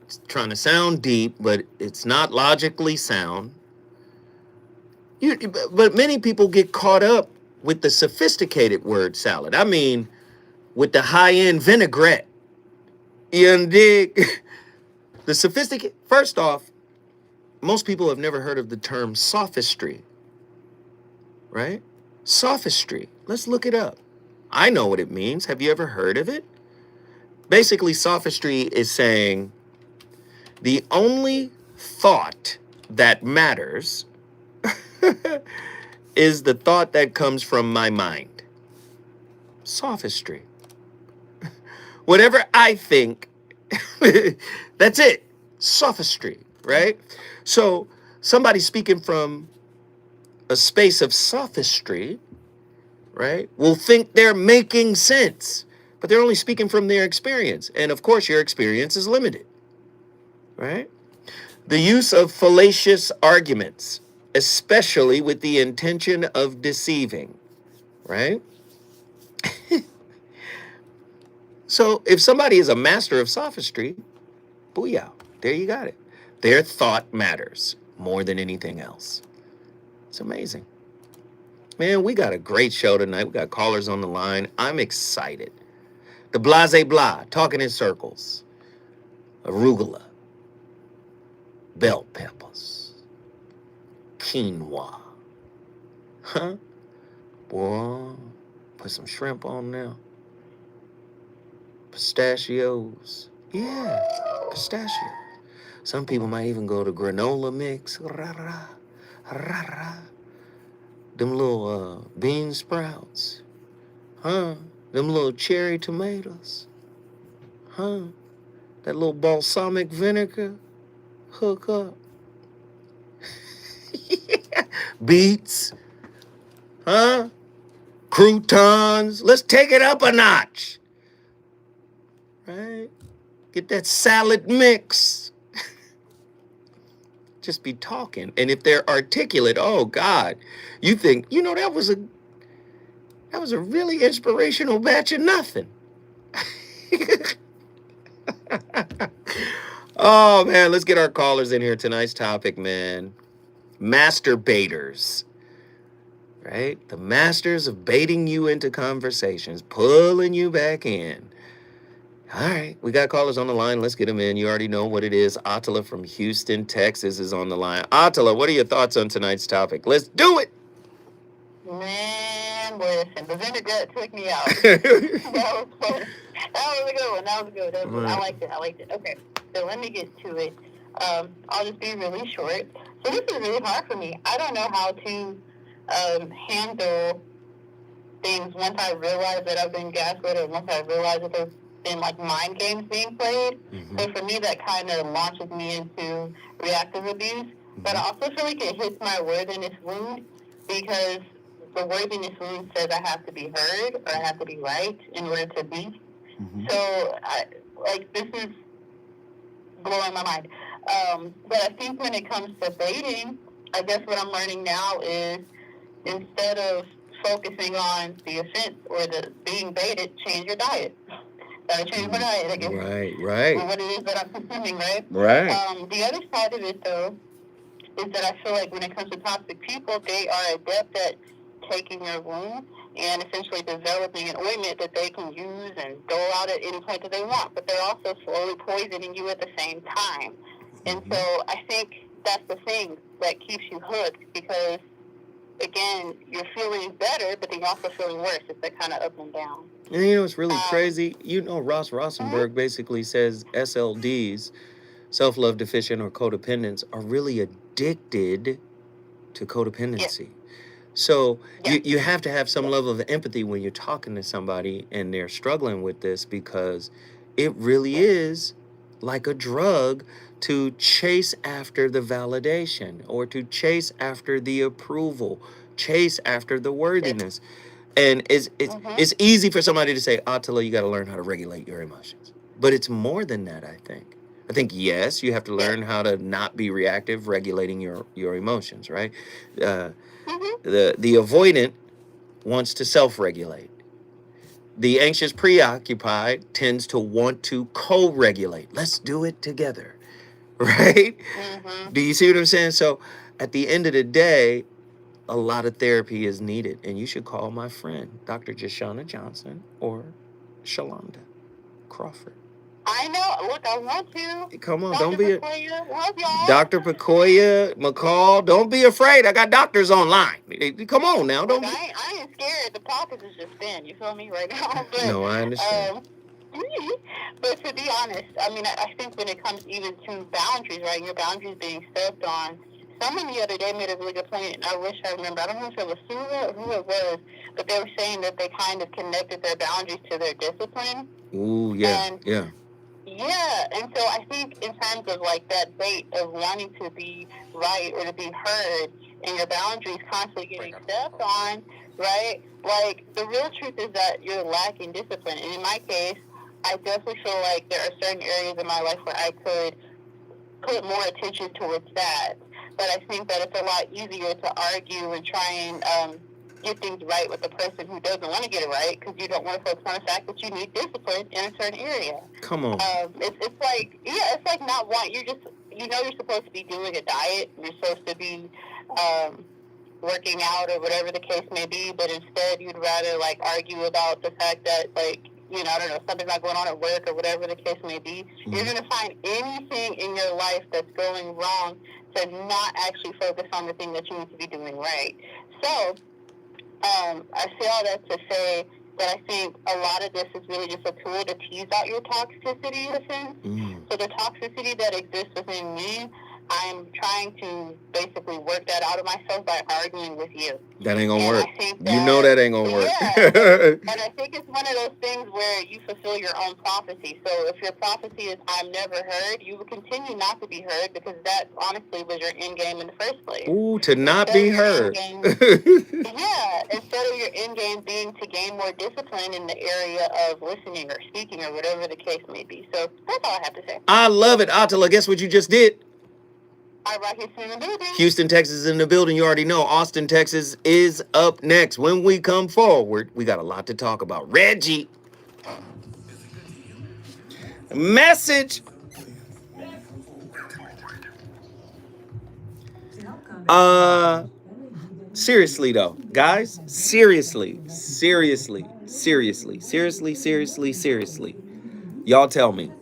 It's trying to sound deep, but it's not logically sound. But many people get caught up with the sophisticated word salad. I mean, with the high-end vinaigrette. You dig? The sophisticated... First off, most people have never heard of the term sophistry. Right? Sophistry. Let's look it up. I know what it means. Have you ever heard of it? Basically, sophistry is saying the only thought that matters is the thought that comes from my mind. Sophistry. Whatever I think, that's it. Sophistry, right? So somebody speaking from a space of sophistry, right, will think they're making sense, but they're only speaking from their experience. And of course, your experience is limited, right? The use of fallacious arguments, especially with the intention of deceiving, right? So if somebody is a master of sophistry, booyah, there you got it. Their thought matters more than anything else. It's amazing. Man, we got a great show tonight. We got callers on the line. I'm excited. The blase blah, talking in circles. Arugula. Bell peppers. Quinoa. Huh? Boy, put some shrimp on there. Pistachios. Yeah, pistachio. Some people might even go to granola mix. Ra-ra, ra-ra. Them little bean sprouts. Huh? Them little cherry tomatoes. Huh? That little balsamic vinegar. Hook up. Beets. Huh? Croutons. Let's take it up a notch. Right? Get that salad mix. Just be talking. And if they're articulate, oh God, you think, you know, that was a really inspirational batch of nothing. Oh man, let's get our callers in here. Tonight's topic, man. MasterBaiters. Right? The masters of baiting you into conversations, pulling you back in. All right, we got callers on the line. Let's get them in. You already know what it is. Attila from Houston, Texas is on the line. Attila, what are your thoughts on tonight's topic? Let's do it. Man, listen, the vinaigrette took me out. That was a good one. That was good. I liked it. Okay, so let me get to it. I'll just be really short. So this is really hard for me. I don't know how to handle things once I realize that I've been gaslit or once I realize that there's been like mind games being played. Mm-hmm. So for me, that kind of launches me into reactive abuse. Mm-hmm. But I also feel like it hits my worthiness wound because the worthiness wound says I have to be heard or I have to be right in order to be. So, this is blowing my mind. But I think when it comes to baiting, I guess what I'm learning now is instead of focusing on the offense or the being baited, change your diet. Change my diet, I guess. Right. Or what it is that I'm consuming, right? Right. The other side of it, though, is that I feel like when it comes to toxic people, they are adept at taking your wound and essentially developing an ointment that they can use and dole out at any point that they want. But they're also slowly poisoning you at the same time. And so I think that's the thing that keeps you hooked because, again, you're feeling better, but then you're also feeling worse. It's like kind of up and down. And you know what's really crazy? You know, Ross Rosenberg basically says SLDs, self-love deficient or codependents, are really addicted to codependency. So you have to have some level of empathy when you're talking to somebody and they're struggling with this, because it really is like a drug to chase after the validation or to chase after the approval, chase after the worthiness. And it's easy for somebody to say, Attila, you got to learn how to regulate your emotions. But it's more than that, I think. I think, yes, you have to learn how to not be reactive, regulating your emotions, right? The avoidant wants to self-regulate. The anxious preoccupied tends to want to co-regulate. Let's do it together, right? Do you see what I'm saying? So at the end of the day, a lot of therapy is needed. And you should call my friend, Dr. Jashana Johnson or Shalonda Crawford. I know. Look, I want to. Come on, Dr. don't be Pecoya, love y'all. Dr. Pecoya, McCall, don't be afraid. I got doctors online. Come on now, don't. Look, I ain't scared. The topic is just thin. You feel me right now? But, no, I understand. But to be honest, I mean, I think when it comes even to boundaries, right? Your boundaries being stepped on. Someone the other day made a really good point, and I wish I remember. I don't know if it was Sula or who it was, but they were saying that they kind of connected their boundaries to their discipline. Ooh, yeah, and, yeah. Yeah, and so I think in terms of like that bait of wanting to be right or to be heard and your boundaries constantly getting stepped on, right? Like the real truth is that you're lacking discipline. And in my case, I definitely feel like there are certain areas in my life where I could put more attention towards that. But I think that it's a lot easier to argue and try and get things right with the person who doesn't want to get it right because you don't want to focus on the fact that you need discipline in a certain area. Come on. It's like not want. You're just, you're supposed to be doing a diet. You're supposed to be working out or whatever the case may be, but instead you'd rather like argue about the fact that like, I don't know, something's not going on at work or whatever the case may be. You're going to find anything in your life that's going wrong to not actually focus on the thing that you need to be doing right. So, I say all that to say that I think a lot of this is really just a tool to tease out your toxicity in a sense. So the toxicity that exists within me, I'm trying to basically work that out of myself by arguing with you. That ain't gonna work. That ain't gonna work. And I think it's one of those things where you fulfill your own prophecy. So if your prophecy is I'm never heard, you will continue not to be heard because that honestly was your end game in the first place. Ooh, to not be heard. Instead of your end game being to gain more discipline in the area of listening or speaking or whatever the case may be. So that's all I have to say. I love it, Attila. Guess what you just did? All right, Houston in the building. Houston, Texas is in the building. You already know. Austin, Texas is up next. When we come forward, we got a lot to talk about. Reggie. Message. Seriously though, guys, seriously. Y'all tell me.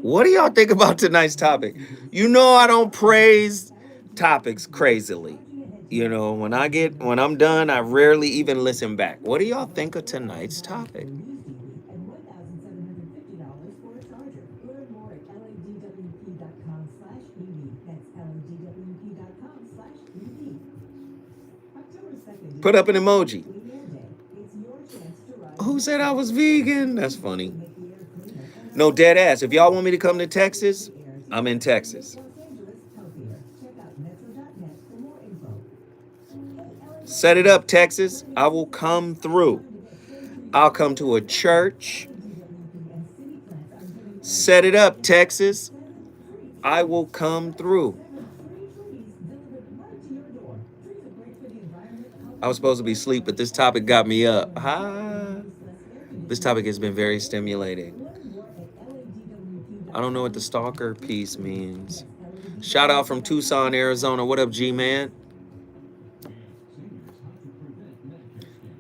What do y'all think about tonight's topic? I don't praise topics crazily. When I'm done, I rarely even listen back. What do y'all think of tonight's topic? Put up an emoji. Who said I was vegan? That's funny. No, dead ass. If y'all want me to come to Texas, I'm in Texas. Set it up, Texas. I will come through. I'll come to a church. Set it up, Texas. I will come through. I was supposed to be asleep, but this topic got me up. This topic has been very stimulating. I don't know what the stalker piece means. Shout out from Tucson, Arizona. What up, G-Man?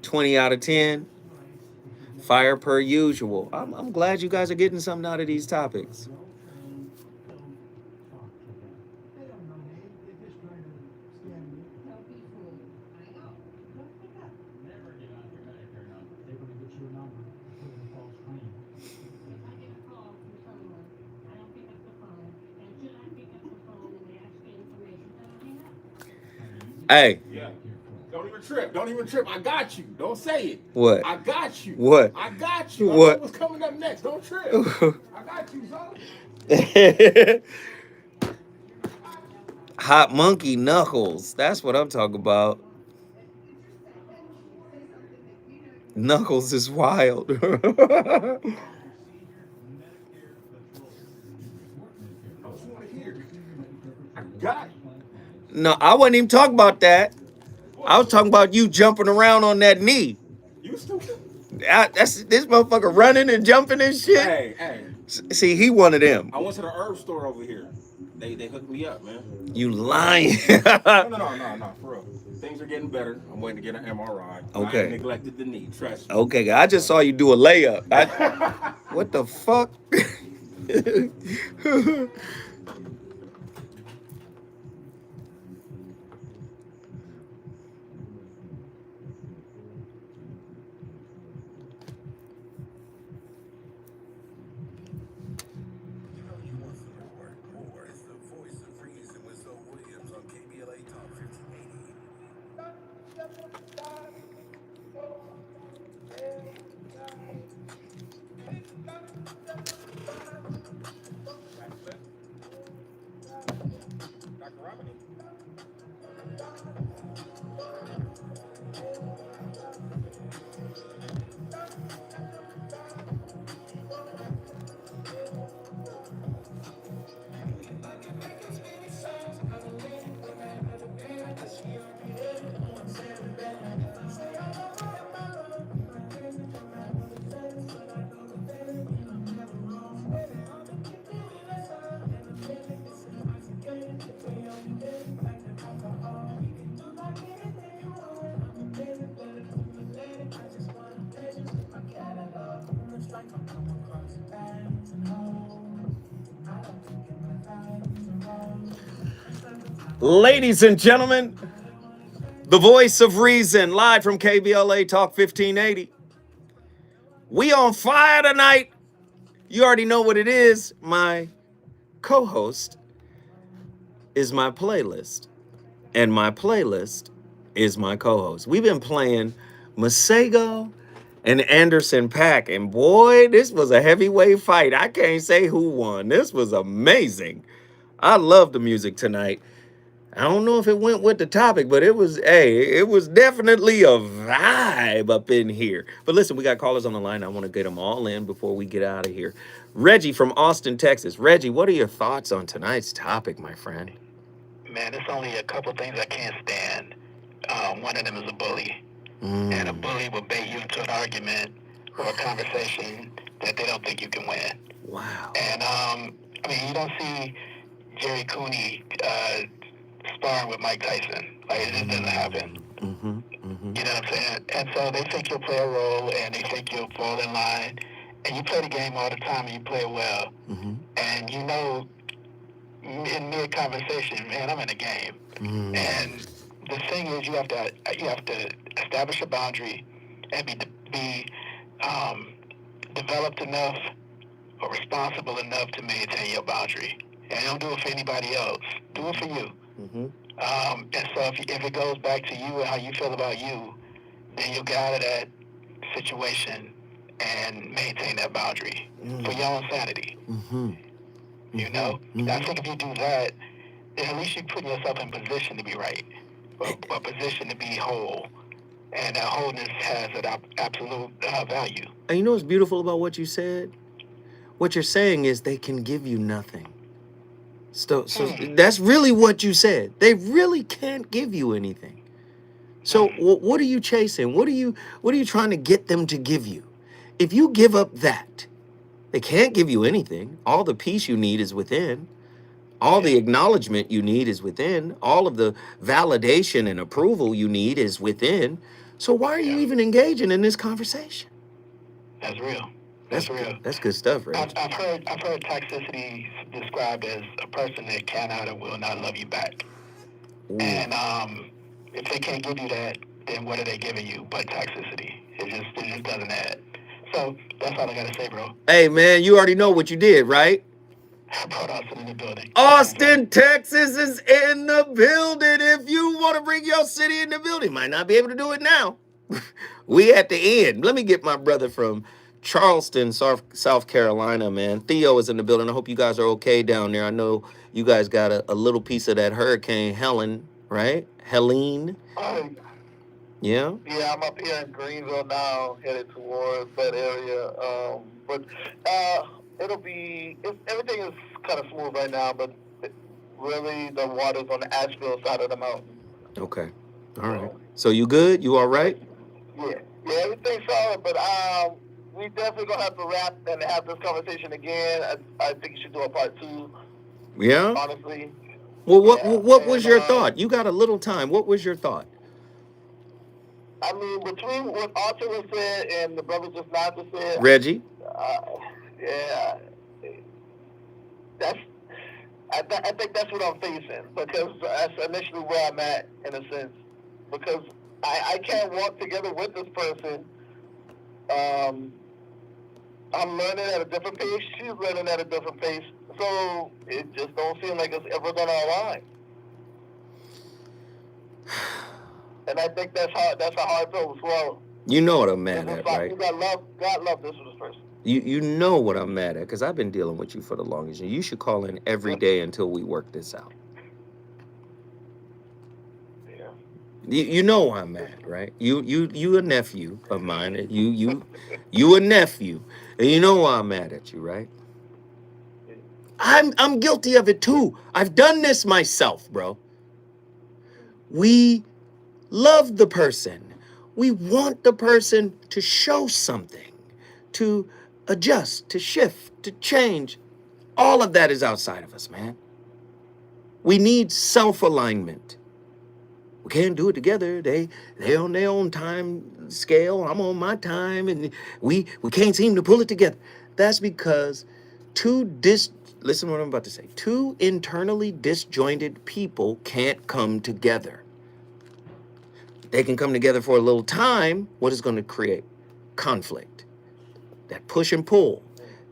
20 out of 10. Fire per usual. I'm glad you guys are getting something out of these topics. Hey. Yeah. Don't even trip. Don't even trip. I got you. Don't say it. What? I got you. What? I got you. What? I know what's coming up next. Don't trip. I got you, son. Hot monkey knuckles. That's what I'm talking about. Knuckles is wild. Got it. No, I wasn't even talking about that. I was talking about you jumping around on that knee. You stupid. That's this motherfucker running and jumping and shit. Hey. See, he one of them. I went to the herb store over here. They hooked me up, man. You lying. No, for real. Things are getting better. I'm waiting to get an MRI. Okay. I neglected the knee, trust me. Okay, I just saw you do a layup. What the fuck? Ladies and gentlemen, the voice of reason, live from KBLA Talk 1580. We on fire tonight. You already know what it is. My co-host is my playlist, and my playlist is my co-host. We've been playing Masego and Anderson .Paak, and boy, this was a heavyweight fight. I can't say who won. This was amazing. I love the music tonight. I don't know if it went with the topic, but it was definitely a vibe up in here. But listen, we got callers on the line. I want to get them all in before we get out of here. Reggie from Austin, Texas. Reggie, what are your thoughts on tonight's topic, my friend? Man, there's only a couple things I can't stand. One of them is a bully. And a bully will bait you into an argument or a conversation that they don't think you can win. Wow. And, you don't see Jerry Cooney sparring with Mike Tyson. Like, it just doesn't happen. You know what I'm saying? And so they think you'll play a role, and they think you'll fall in line. And you play the game all the time, and you play it well. And you know, in mid-conversation, man, I'm in a game. And the thing is, you have to establish a boundary and be developed enough or responsible enough to maintain your boundary. And don't do it for anybody else. Do it for you. And so if it goes back to you and how you feel about you, then you'll get out of that situation and maintain that boundary for your own sanity. You know? I think if you do that, then at least you're putting yourself in position to be right. a position to be whole, and that wholeness has an absolute value. And you know what's beautiful about what you said? What you're saying is they can give you nothing. So that's really what you said. They really can't give you anything. So what are you chasing? What are you trying to get them to give you? If you give up that, they can't give you anything. All the peace you need is within. All the acknowledgement you need is within. All of the validation and approval you need is within. So why are you even engaging in this conversation? That's real. That's real. That's good stuff, right? I've heard toxicity described as a person that cannot or will not love you back. Ooh. And if they can't give you that, then what are they giving you but toxicity? It just doesn't add. So that's all I gotta say, bro. Hey man, you already know what you did, right? I brought Austin in the building. Austin, Texas is in the building. If you want to bring your city in the building, might not be able to do it now. We at the end. Let me get my brother from Charleston, South Carolina, man. Theo is in the building. I hope you guys are okay down there. I know you guys got a little piece of that Hurricane Helen, right? Helene. Yeah. Yeah, I'm up here in Greenville now, headed towards that area. But everything is kind of smooth right now, but really the water's on the Asheville side of the mountain. Okay. All right. So you good? You all right? Yeah, everything's solid, but we definitely gonna have to wrap and have this conversation again. I think you should do a part 2. Yeah. Honestly. Well, what was your thought? You got a little time. What was your thought? I mean, between what Arthur said and the brother just now just said, Reggie. Yeah, I think that's what I'm facing, because that's initially where I'm at, in a sense, because I can't walk together with this person. I'm learning at a different pace. She's learning at a different pace. So it just don't seem like it's ever going to align. And I think that's a hard pill to swallow. You know what I'm mad at, right? God love this with this person. You know what I'm mad at, because I've been dealing with you for the longest. You should call in every day until we work this out. Yeah. You know why I'm mad, right? You a nephew of mine. You a nephew, and you know why I'm mad at you, right? I'm guilty of it too. I've done this myself, bro. We love the person. We want the person to show something, to adjust, to shift, to change. All of that is outside of us, man. We need self-alignment. We can't do it together. They on their own time scale. I'm on my time, and we can't seem to pull it together. That's because listen to what I'm about to say. Two internally disjointed people can't come together. They can come together for a little time. What is going to create? Conflict. That push and pull.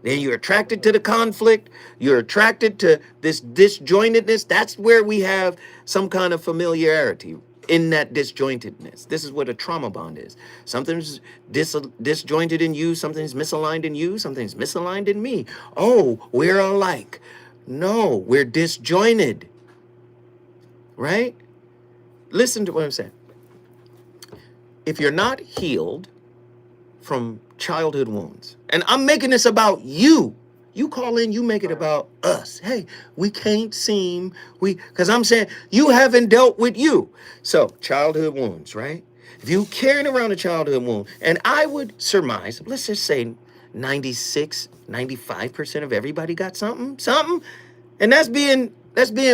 Then you're attracted to the conflict. You're attracted to this disjointedness. That's where we have some kind of familiarity in that disjointedness. This is what a trauma bond is. Something's disjointed in you. Something's misaligned in you. Something's misaligned in me. Oh, we're alike. No, we're disjointed. Right? Listen to what I'm saying. If you're not healed from childhood wounds, and I'm making this about you. You call in, you make it about us. Hey, we can't seem, because I'm saying you haven't dealt with you. So, childhood wounds, right? If you carrying around a childhood wound, and I would surmise, let's just say 96, 95% of everybody got something, and that's being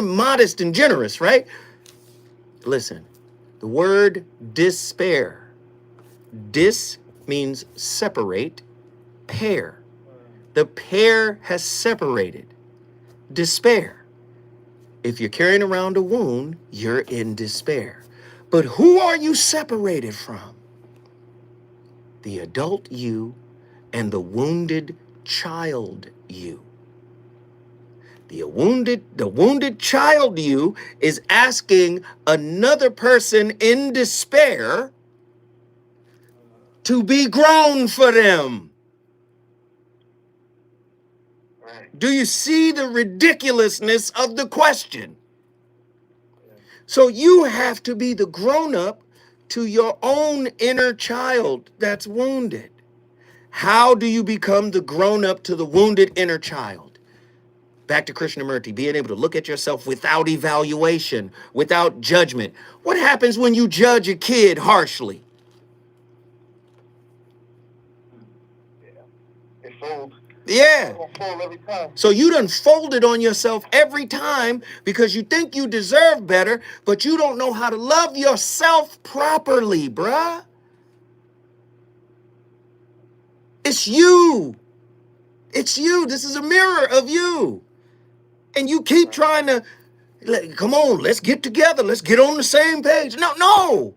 modest and generous, right? Listen, the word despair. Dis means separate, pair. The pair has separated. Despair. If you're carrying around a wound, you're in despair. But who are you separated from? The adult you and the wounded child you. The wounded child you is asking another person in despair to be grown for them. Right. Do you see the ridiculousness of the question? So you have to be the grown-up to your own inner child that's wounded. How do you become the grown-up to the wounded inner child? Back to Krishnamurti, being able to look at yourself without evaluation, without judgment. What happens when you judge a kid harshly? It folds. Yeah. It will fold every time. So you done folded on yourself every time because you think you deserve better, but you don't know how to love yourself properly, bruh. It's you. It's you. This is a mirror of you. And you keep trying to, come on, let's get together. Let's get on the same page. No.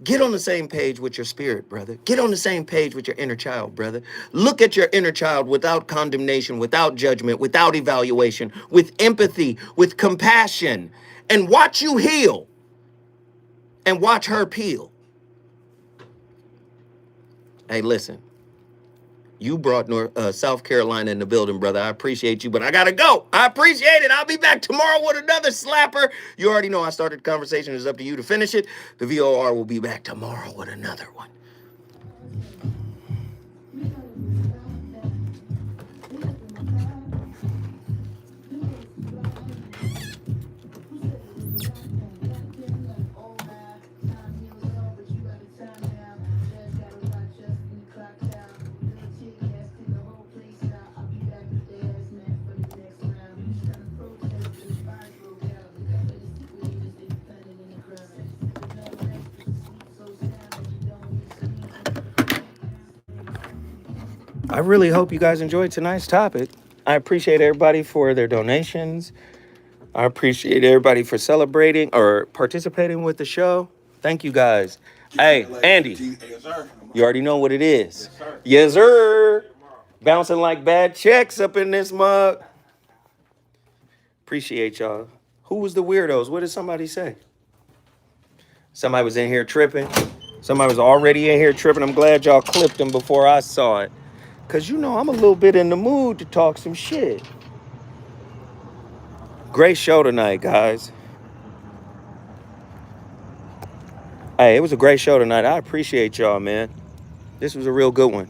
Get on the same page with your spirit, brother. Get on the same page with your inner child, brother. Look at your inner child without condemnation, without judgment, without evaluation, with empathy, with compassion, and watch you heal and watch her peel. Hey, listen. You brought South Carolina in the building, brother. I appreciate you, but I gotta go. I appreciate it. I'll be back tomorrow with another slapper. You already know I started the conversation. It's up to you to finish it. The VOR will be back tomorrow with another one. I really hope you guys enjoyed tonight's topic. I appreciate everybody for their donations. I appreciate everybody for celebrating or participating with the show. Thank you guys. Hey, Andy, you already know what it is. Yes, sir. Bouncing like bad checks up in this mug. Appreciate y'all. Who was the weirdos? What did somebody say? Somebody was in here tripping. Somebody was already in here tripping. I'm glad y'all clipped them before I saw it. Because, you know, I'm a little bit in the mood to talk some shit. Great show tonight, guys. Hey, it was a great show tonight. I appreciate y'all, man. This was a real good one.